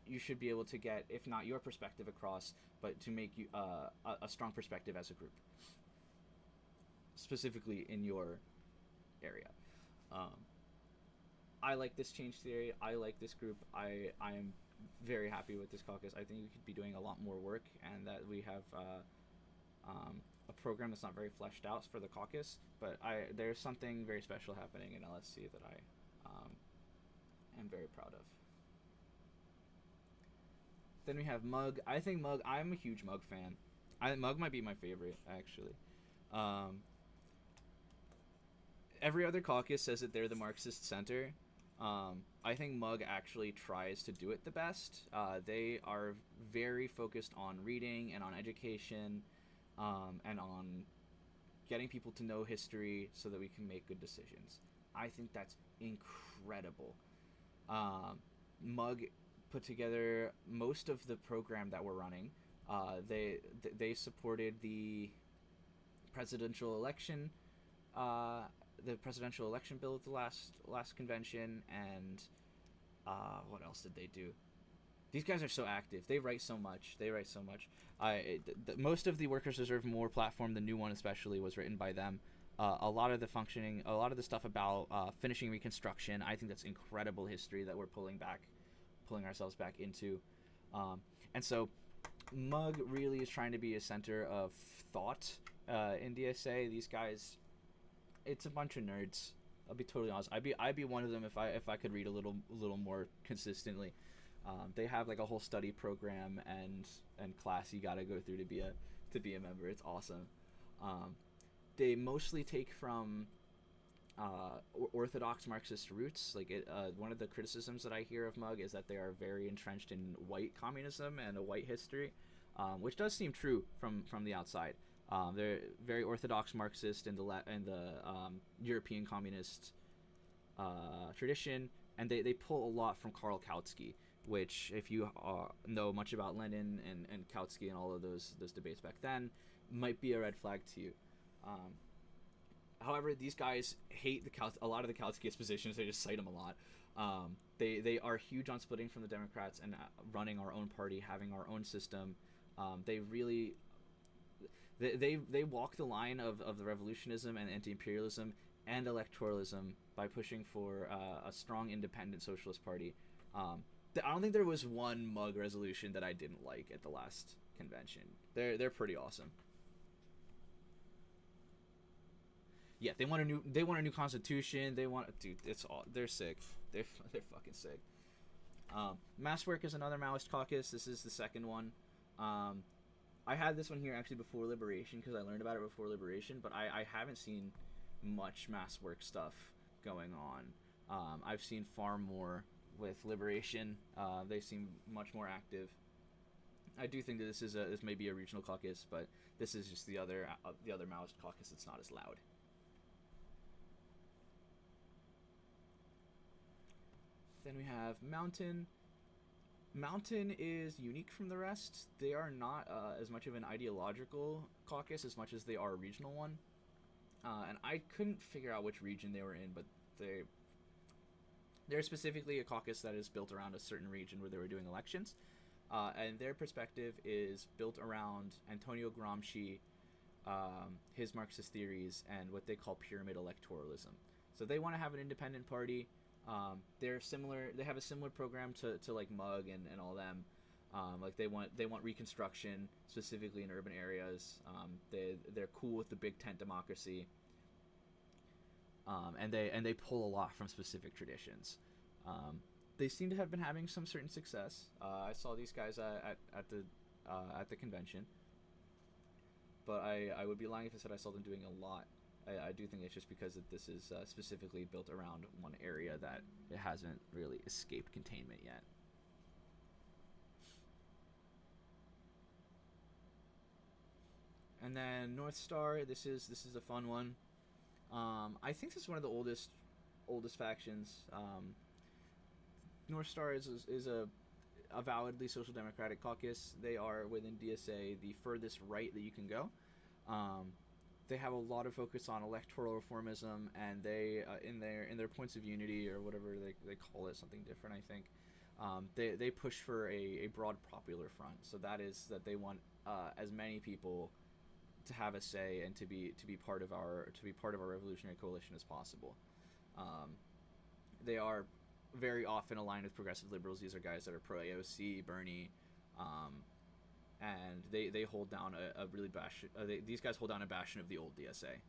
you should be able to get, if not your perspective across, but to make you a strong perspective as a group, specifically in your area. I like this change theory. I like this group. I am very happy with this caucus. I think we could be doing a lot more work, and that we have a program that's not very fleshed out for the caucus, but there's something very special happening in LSC that I am very proud of. Then we have Mug. I think Mug, I'm a huge Mug fan. Mug might be my favorite, actually. Every other caucus says that they're the Marxist center. I think Mug actually tries to do it the best. They are very focused on reading and on education, and on getting people to know history so that we can make good decisions. I think that's incredible. Mug put together most of the program that we're running. They supported the presidential election bill at the last convention, and what else did they do? These guys are so active. They write so much. Most of the Workers Deserve More platform, the new one especially, was written by them. A lot of the stuff about finishing Reconstruction, I think that's incredible history that we're pulling ourselves back into. And so Mug really is trying to be a center of thought in DSA. These guys, it's a bunch of nerds. I'll be totally honest. I'd be one of them if I could read a little more consistently. They have like a whole study program and class you gotta go through to be a member. It's awesome. They mostly take from orthodox Marxist roots. One of the criticisms that I hear of Mug is that they are very entrenched in white communism and a white history, which does seem true from the outside. They're very orthodox Marxist in the European communist tradition, and they pull a lot from Karl Kautsky, which, if you know much about Lenin and Kautsky and all of those debates back then, might be a red flag to you. However, these guys hate a lot of the Kautskyist positions. They just cite them a lot. They are huge on splitting from the Democrats and running our own party, having our own system. They walk the line of the revolutionism and anti-imperialism and electoralism by pushing for a strong independent socialist party. I don't think there was one Mug resolution that I didn't like at the last convention. They're pretty awesome. Yeah, they want a new constitution. They're sick. They're fucking sick. Masswork is another Maoist caucus. This is the second one. I had this one here actually before Liberation because I learned about it before Liberation, but I haven't seen much Masswork stuff going on. I've seen far more with Liberation. They seem much more active. I do think that this may be a regional caucus, but this is just the other Maoist caucus that's not as loud. Then we have Mountain. Mountain is unique from the rest. They are not as much of an ideological caucus as much as they are a regional one. And I couldn't figure out which region they were in, but they're specifically a caucus that is built around a certain region where they were doing elections. and their perspective is built around Antonio Gramsci, his Marxist theories, and what they call pyramid electoralism. So they want to have an independent party. They're similar. They have a similar program to like Mug and all them. Like they want reconstruction, specifically in urban areas. They're cool with the big tent democracy. And they pull a lot from specific traditions. They seem to have been having some certain success. I saw these guys at the convention, but I would be lying if I said I saw them doing a lot. I do think it's just because this is specifically built around one area that it hasn't really escaped containment yet. And then North Star. This is a fun one. I think this is one of the oldest factions. North Star is a validly social democratic caucus. They are within DSA the furthest right that you can go. They have a lot of focus on electoral reformism, and they in their points of unity, or whatever they call it, something different, I think. They push for a broad popular front. So that is that they want as many people to have a say and to be part of our revolutionary coalition as possible. They are very often aligned with progressive liberals. These are guys that are pro AOC, Bernie, and they hold down a really bastion. These guys hold down a bastion of the old DSA.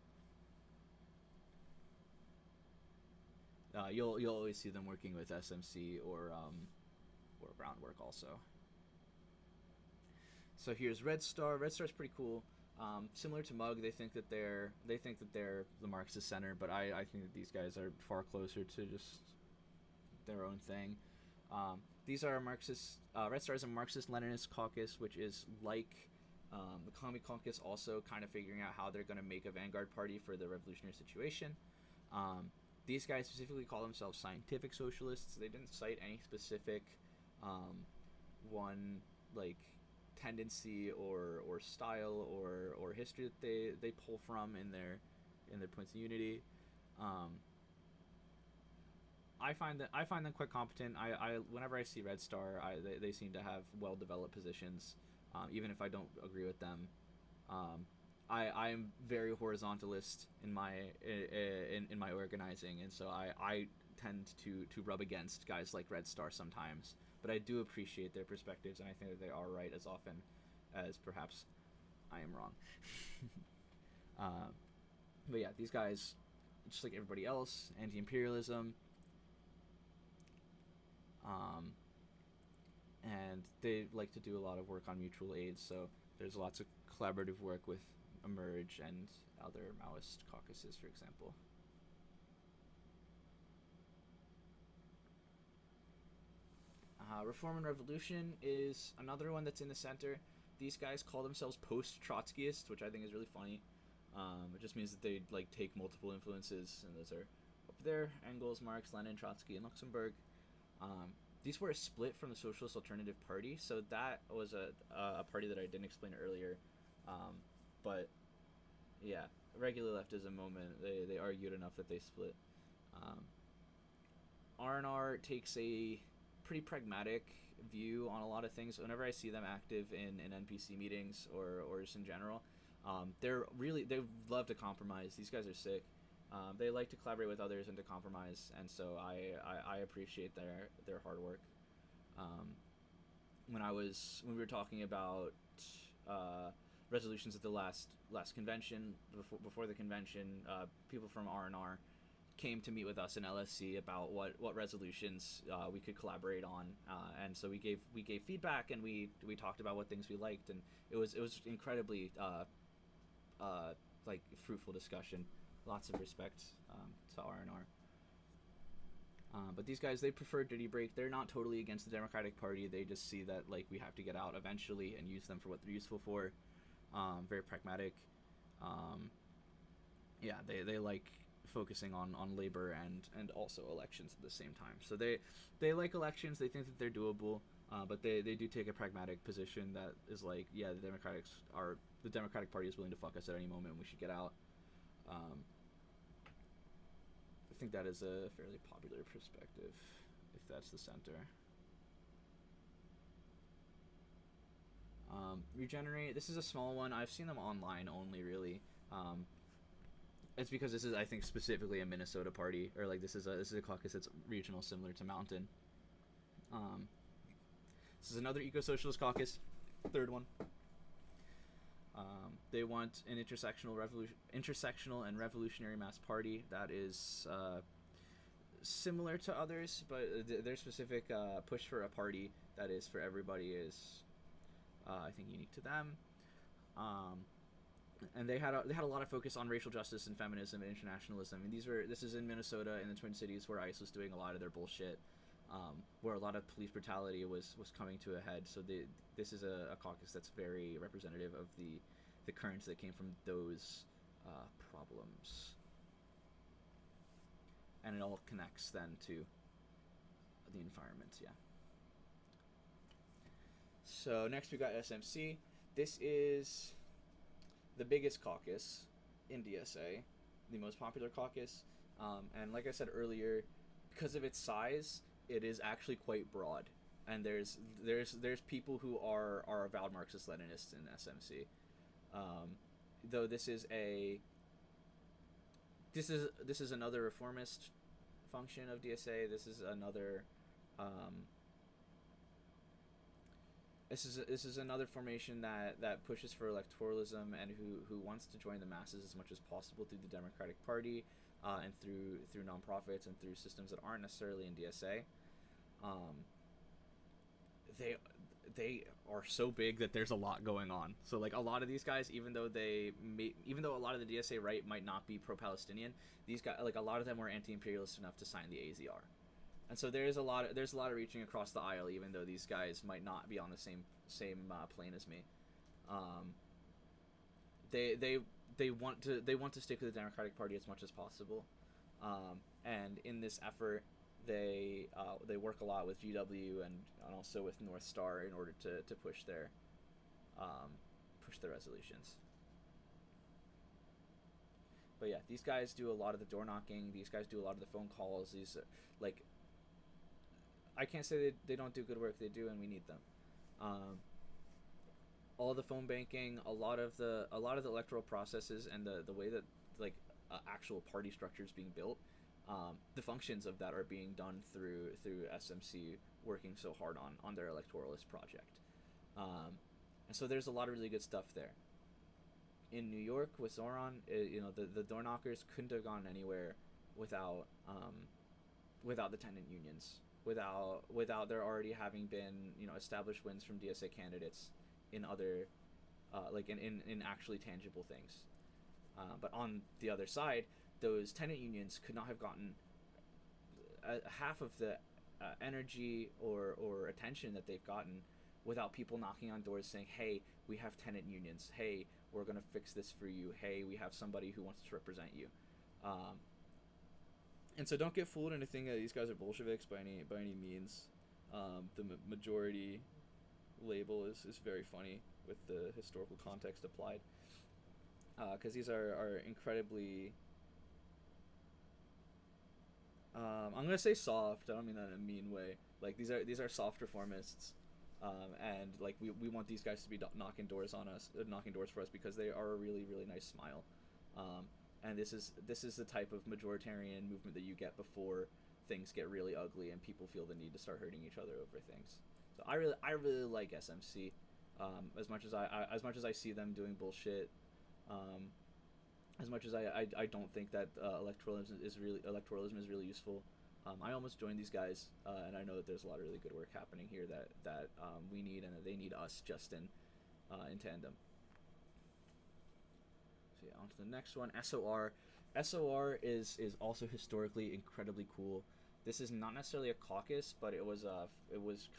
You'll always see them working with SMC or Groundwork also. So here's Red Star. Red Star's pretty cool. Similar to Mug, they think that they're the Marxist center, but I think that these guys are far closer to just their own thing. These are Marxist. Red Star is a Marxist-Leninist caucus, which is like the Commie Caucus, also kind of figuring out how they're going to make a vanguard party for the revolutionary situation. These guys specifically call themselves scientific socialists. They didn't cite any specific one like tendency or style or history that they pull from in their points of unity. I find them quite competent. I whenever I see Red Star, they seem to have well developed positions, even if I don't agree with them. I am very horizontalist in my organizing, and so I tend to rub against guys like Red Star sometimes. But I do appreciate their perspectives, and I think that they are right as often as perhaps I am wrong. But yeah, these guys, just like everybody else, anti-imperialism, and they like to do a lot of work on mutual aid. So there's lots of collaborative work with Emerge and other Maoist caucuses, for example. Reform and Revolution is another one that's in the center. These guys call themselves post-Trotskyists, which I think is really funny. It just means that they like take multiple influences, and those are up there: Engels, Marx, Lenin, Trotsky, and Luxemburg. These were a split from the Socialist Alternative Party, so that was a party that I didn't explain earlier. But yeah, regular leftism moment. They argued enough that they split. R&R takes a pretty pragmatic view on a lot of things. Whenever I see them active in NPC meetings or just in general, they love to compromise. These guys are sick. They like to collaborate with others and to compromise, and so I appreciate their hard work. When we were talking about resolutions at the last convention, before the convention, people from R&R came to meet with us in LSC about what resolutions we could collaborate on, and so we gave feedback, and we talked about what things we liked, and it was incredibly like fruitful discussion. Lots of respect to R&R. But these guys, they prefer duty break. They're not totally against the Democratic Party. They just see that like we have to get out eventually and use them for what they're useful for. Very pragmatic. Yeah, they like focusing on labor and also elections at the same time. So they like elections. They think that they're doable, but they do take a pragmatic position that is like, yeah, the Democratic Party is willing to fuck us at any moment, and we should get out. I think that is a fairly popular perspective, if that's the center. Regenerate. This is a small one. I've seen them online only, really. It's because this is, I think, specifically a Minnesota party, or like this is a caucus that's regional, similar to Mountain. This is another eco-socialist caucus, third one. They want an intersectional and revolutionary mass party that is similar to others, but their specific push for a party that is for everybody is, I think, unique to them. And they had a lot of focus on racial justice and feminism and internationalism. And this is in Minnesota, in the Twin Cities, where ICE was doing a lot of their bullshit, where a lot of police brutality was coming to a head. So this is a caucus that's very representative of the currents that came from those problems. And it all connects then to the environment, yeah. So next we got SMC. This is the biggest caucus in DSA, the most popular caucus. And like I said earlier, because of its size, it is actually quite broad. And there's people who are avowed Marxist-Leninists in SMC. Though this is another reformist function of DSA. This is another this is another formation that pushes for electoralism and who wants to join the masses as much as possible through the Democratic Party, and through nonprofits and through systems that aren't necessarily in DSA. They are so big that there's a lot going on. So like a lot of these guys, even though a lot of the DSA right might not be pro-Palestinian, these guys, like a lot of them were anti-imperialist enough to sign the AZR. And so there's a lot of reaching across the aisle, even though these guys might not be on the same plane as me. They want to stick with the Democratic Party as much as possible, and in this effort, they work a lot with GW and also with North Star in order to push their resolutions. But yeah, these guys do a lot of the door knocking. These guys do a lot of the phone calls. These like, I can't say they don't do good work. They do, and we need them. All the phone banking, a lot of the electoral processes, and the way that like actual party structure is being built. The functions of that are being done through SMC working so hard on their electoralist project. And so there's a lot of really good stuff there. In New York with Zoran, the door knockers couldn't have gone anywhere without the tenant unions, without there already having been established wins from DSA candidates in other in actually tangible things. But on the other side, those tenant unions could not have gotten half of the energy or attention that they've gotten without people knocking on doors saying, hey, we have tenant unions. Hey, we're going to fix this for you. Hey, we have somebody who wants to represent you. And so don't get fooled into thinking that these guys are Bolsheviks by any means. The majority label is very funny with the historical context applied. Because these are incredibly... I'm going to say soft. I don't mean that in a mean way. Like, these are soft reformists. And like we want these guys to be knocking doors for us because they are a really, really nice smile. And this is the type of majoritarian movement that you get before things get really ugly and people feel the need to start hurting each other over things. So I really like SMC. As much as I see them doing bullshit, as much as I don't think that electoralism is really useful. I almost joined these guys, and I know that there's a lot of really good work happening here that we need, and that they need us just in tandem. So yeah, on to the next one. SOR. SOR is also historically incredibly cool. This is not necessarily a caucus, but it was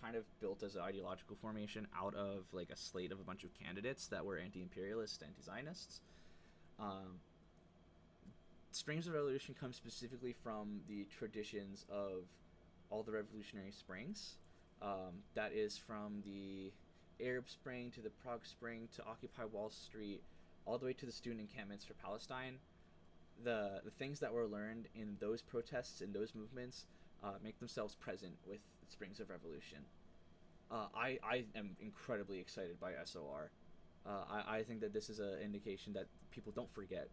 kind of built as an ideological formation out of like a slate of a bunch of candidates that were anti-imperialist, anti-Zionists. Streams of Revolution come specifically from the traditions of all the revolutionary springs. That is from the Arab Spring to the Prague Spring to Occupy Wall Street, all the way to the student encampments for Palestine. The things that were learned in those protests, in those movements, make themselves present with Springs of Revolution. I am incredibly excited by SOR. I think that this is an indication that people don't forget,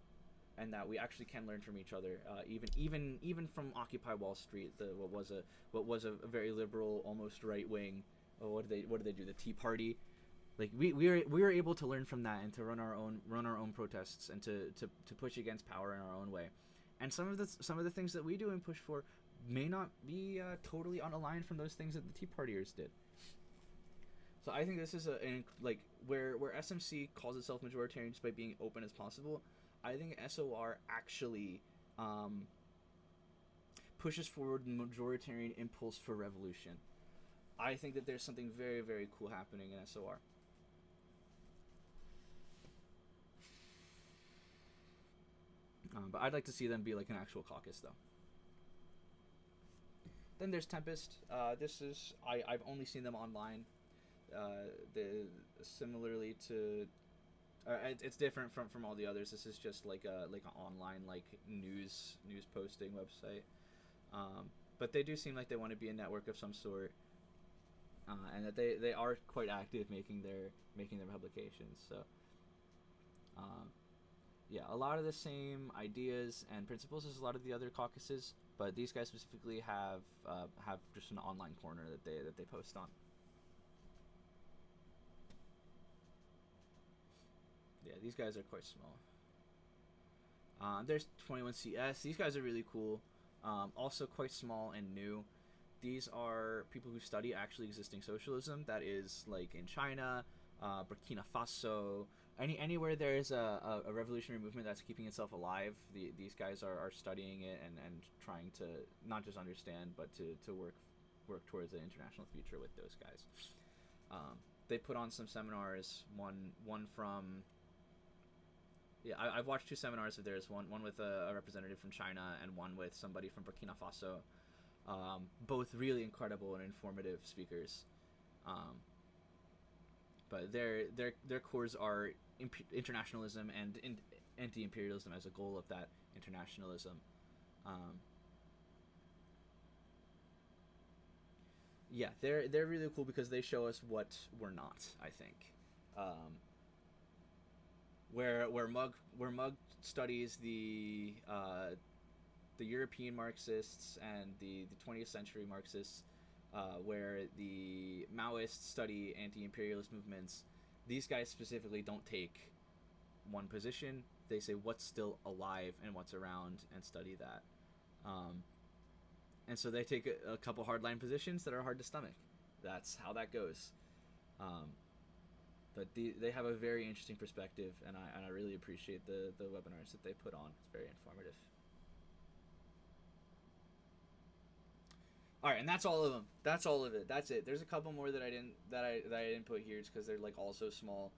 and that we actually can learn from each other. Even from Occupy Wall Street, what was a very liberal, almost right wing. What did they do? The Tea Party. Like we were able to learn from that and to run our own protests and to push against power in our own way. And some of the things that we do and push for may not be totally unaligned from those things that the Tea Partiers did. So I think this is like where SMC calls itself majoritarian just by being open as possible. I think SOR actually pushes forward the majoritarian impulse for revolution. I think that there's something very, very cool happening in SOR. But I'd like to see them be like an actual caucus, though. Then there's Tempest. This is I've only seen them online. Similarly to, it's different from all the others. This is just like an online like news posting website. But they do seem like they want to be a network of some sort, and that they are quite active making their publications. So. Yeah, a lot of the same ideas and principles as a lot of the other caucuses, but these guys specifically have just an online corner that they post on. Yeah, these guys are quite small. There's 21CS. These guys are really cool. Also quite small and new. These are people who study actually existing socialism. That is like in China, Burkina Faso. Anywhere there is a revolutionary movement that's keeping itself alive, these guys are studying it and trying to not just understand, but to work towards an international future with those guys. They put on some seminars. One from I've watched 2 seminars of theirs. One with a representative from China and one with somebody from Burkina Faso. Both really incredible and informative speakers. But their cores are internationalism and anti-imperialism as a goal of that internationalism. Yeah, they're really cool because they show us what we're not. I think, where Mug studies the European Marxists and the 20th century Marxists. Where the Maoists study anti-imperialist movements, these guys specifically don't take one position. They say what's still alive and what's around and study that. And so they take a couple hardline positions that are hard to stomach. That's how that goes. But they have a very interesting perspective, and I really appreciate the webinars that they put on. It's very informative. All right, and that's all of them. That's all of it. That's it. There's a couple more that I didn't put here just because they're like all so small.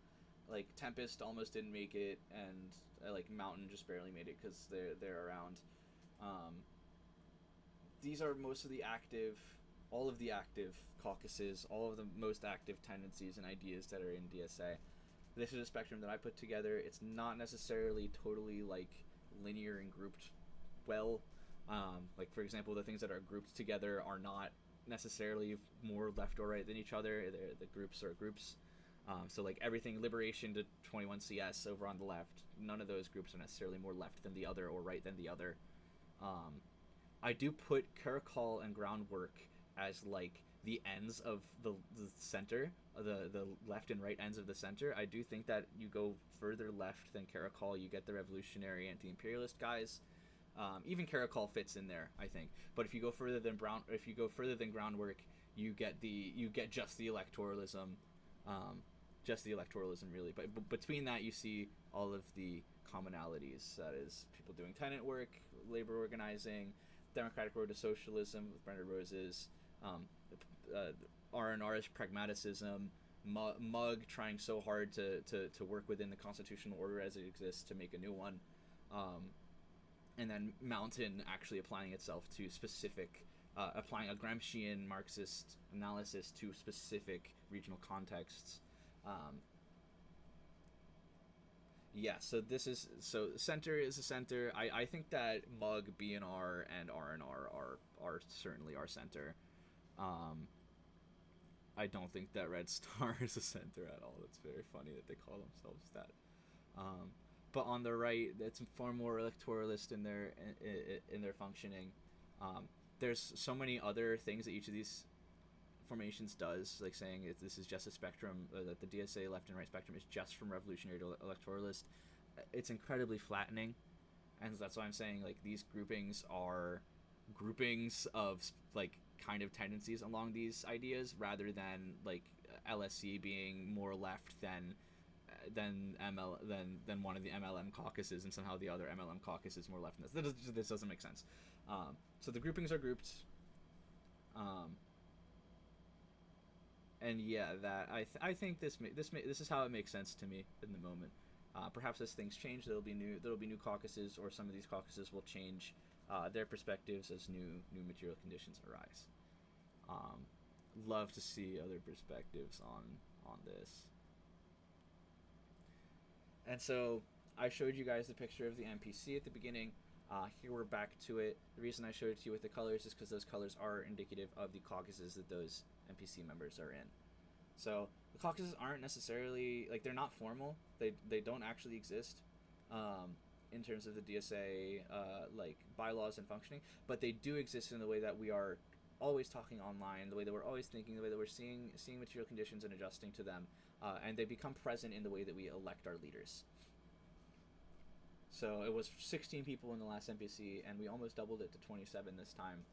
Like Tempest almost didn't make it, and like Mountain just barely made it because they're around. These are most of the active, all of the active caucuses, all of the most active tendencies and ideas that are in DSA. This is a spectrum that I put together. It's not necessarily totally like linear and grouped well. Like for example, the things that are grouped together are not necessarily more left or right than each other. The groups are groups. So like everything Liberation to 21CS over on the left, none of those groups are necessarily more left than the other or right than the other. I do put Caracol and Groundwork as like the ends of the center, the left and right ends of the center. I do think that you go further left than Caracol, you get the revolutionary anti-imperialist guys. Even Caracol fits in there, I think. But if you go further than Groundwork, you get just the electoralism, really. But between that, you see all of the commonalities. That is, people doing tenant work, labor organizing, Democratic Road to Socialism with Brenda Rose's, R&R's pragmaticism, Mug trying so hard to work within the constitutional order as it exists to make a new one. And then Mountain actually applying itself to specific, applying a Gramscian Marxist analysis to specific regional contexts. So center is a center. I think that Mug, B&R, and R&R are certainly our center. I don't think that Red Star is a center at all. It's very funny that they call themselves that. But on the right, it's far more electoralist in their functioning. There's so many other things that each of these formations does, like saying this is just a spectrum, that the DSA left and right spectrum is just from revolutionary to electoralist. It's incredibly flattening, and that's why I'm saying like these groupings are groupings of like kind of tendencies along these ideas, rather than like LSC being more left than one of the MLM caucuses, and somehow the other MLM caucus is more left than this. This doesn't make sense. So the groupings are grouped. And yeah, that I think this is how it makes sense to me in the moment. Perhaps as things change, there'll be new caucuses, or some of these caucuses will change their perspectives as new material conditions arise. Love to see other perspectives on this. And so I showed you guys the picture of the NPC at the beginning. Here we're back to it. The reason I showed it to you with the colors is because those colors are indicative of the caucuses that those NPC members are in. So the caucuses aren't necessarily, like, they're not formal. They don't actually exist in terms of the DSA like bylaws and functioning, but they do exist in the way that we are always talking online, the way that we're always thinking, the way that we're seeing material conditions and adjusting to them, and they become present in the way that we elect our leaders. So it was 16 people in the last NPC, and we almost doubled it to 27 this time.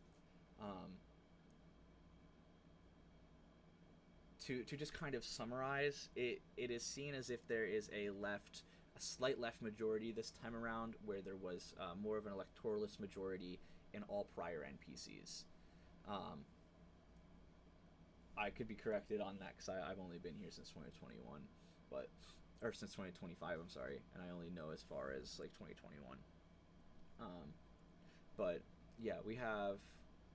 To just kind of summarize, it is seen as if there is a slight left majority this time around, where there was more of an electoralist majority in all prior NPCs. I could be corrected on that because I've only been here since 2021, or since 2025, I'm sorry, and I only know as far as like 2021. But yeah, we have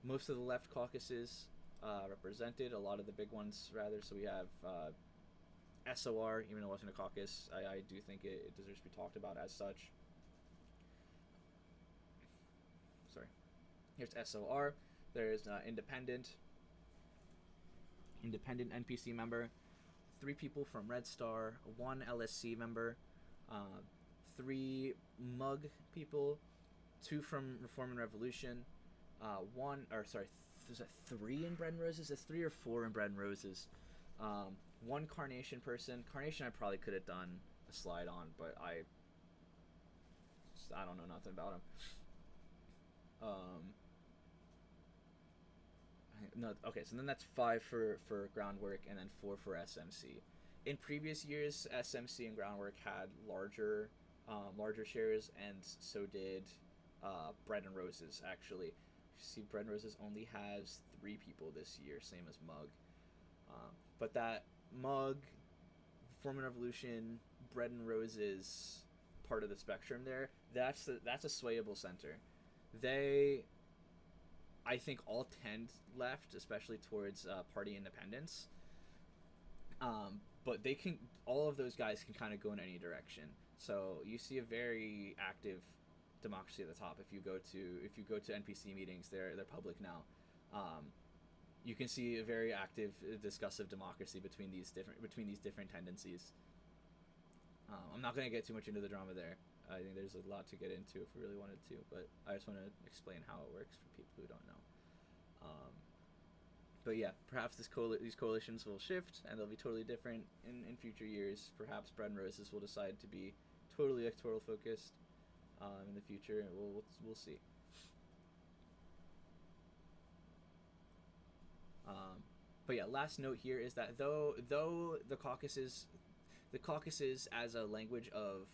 most of the left caucuses represented, a lot of the big ones rather. So we have SOR, even though it wasn't a caucus, I do think it deserves to be talked about as such. Sorry. Here's SOR. There's independent NPC member, 3 people from Red Star, 1 LSC member, 3 Mug people, 2 from Reform and Revolution, there's 3 in Bread and Roses? There's 3 or 4 in Bread and Roses. 1 Carnation person. Carnation I probably could have done a slide on, but I don't know nothing about him. No, okay, so then that's 5 for Groundwork, and then 4 for SMC. In previous years, SMC and Groundwork had larger shares, and so did Bread and Roses, actually. You see, Bread and Roses only has 3 people this year, same as Mug. But that Mug, Reform and Revolution, Bread and Roses part of the spectrum there, that's a swayable center. They, I think, all tend left, especially towards party independence. But all of those guys can kind of go in any direction. So you see a very active democracy at the top. If you go to NPC meetings, they're public now. You can see a very active discussive democracy between these different tendencies. I'm not going to get too much into the drama there. I think there's a lot to get into if we really wanted to, but I just want to explain how it works for people who don't know. But yeah, perhaps these coalitions will shift, and they'll be totally different in future years. Perhaps Bread and Roses will decide to be totally electoral focused in the future. We'll see. But yeah, last note here is that though the caucuses as a language of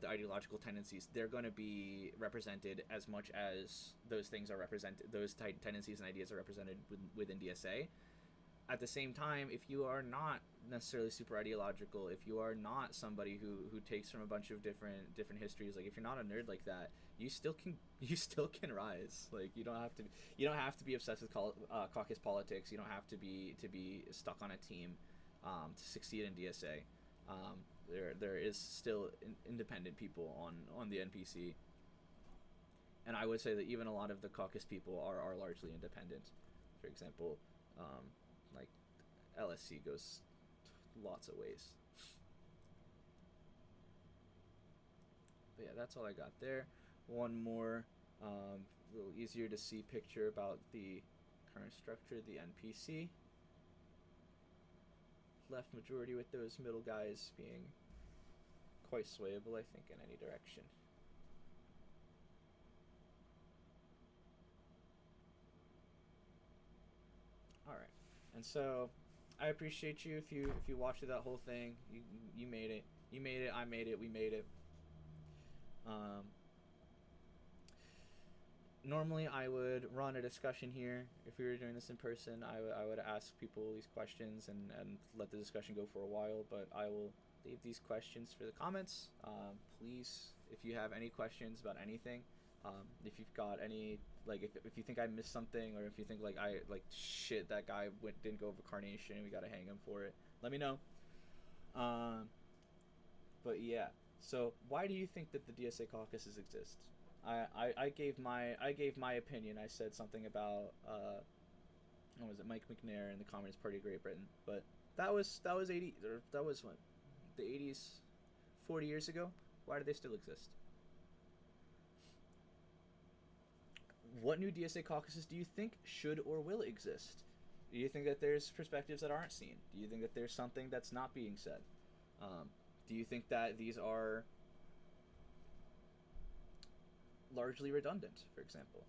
the ideological tendencies, they're going to be represented as much as those things are represented. Those tendencies and ideas are represented within DSA. At the same time, if you are not necessarily super ideological, if you are not somebody who takes from a bunch of different histories, like if you're not a nerd like that, you still can rise. Like you don't have to be obsessed with caucus politics. You don't have to be stuck on a team to succeed in DSA. There is still independent people on the NPC, and I would say that even a lot of the caucus people are largely independent. For example, Like LSC goes lots of ways. But yeah, that's all I got there. One more, a little easier to see picture about the current structure, the NPC. Left majority with those middle guys being quite swayable, I think, in any direction. All right, and so I appreciate you if you watched that whole thing. You made it. You made it. I made it. We made it. Normally I would run a discussion here. If we were doing this in person, I would ask people these questions and let the discussion go for a while, but I will leave these questions for the comments. Please, if you have any questions about anything, if you've got any, like, if you think I missed something, or if you think, like, shit, that guy didn't go over Carnation, we gotta hang him for it, let me know. But yeah, so why do you think that the DSA caucuses exist? I gave my opinion. I said something about what was it, Mike McNair and the Communist Party of Great Britain, but that was 80, or that was what, the 80s, 40 years ago. Why do they still exist? What new DSA caucuses do you think should or will exist? Do you think that there's perspectives that aren't seen? Do you think that there's something that's not being said? Do you think that these are largely redundant, for example?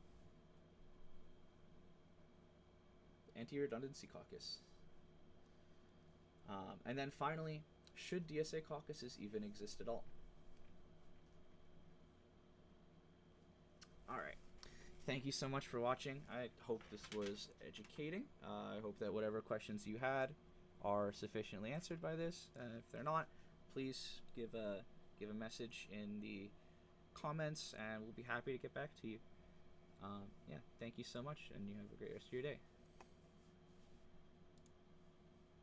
Anti-redundancy caucus. And then finally, should DSA caucuses even exist at all? Alright. Thank you so much for watching. I hope this was educating. I hope that whatever questions you had are sufficiently answered by this. If they're not, please give a message in the comments, and we'll be happy to get back to you. Yeah, thank you so much, and you have a great rest of your day.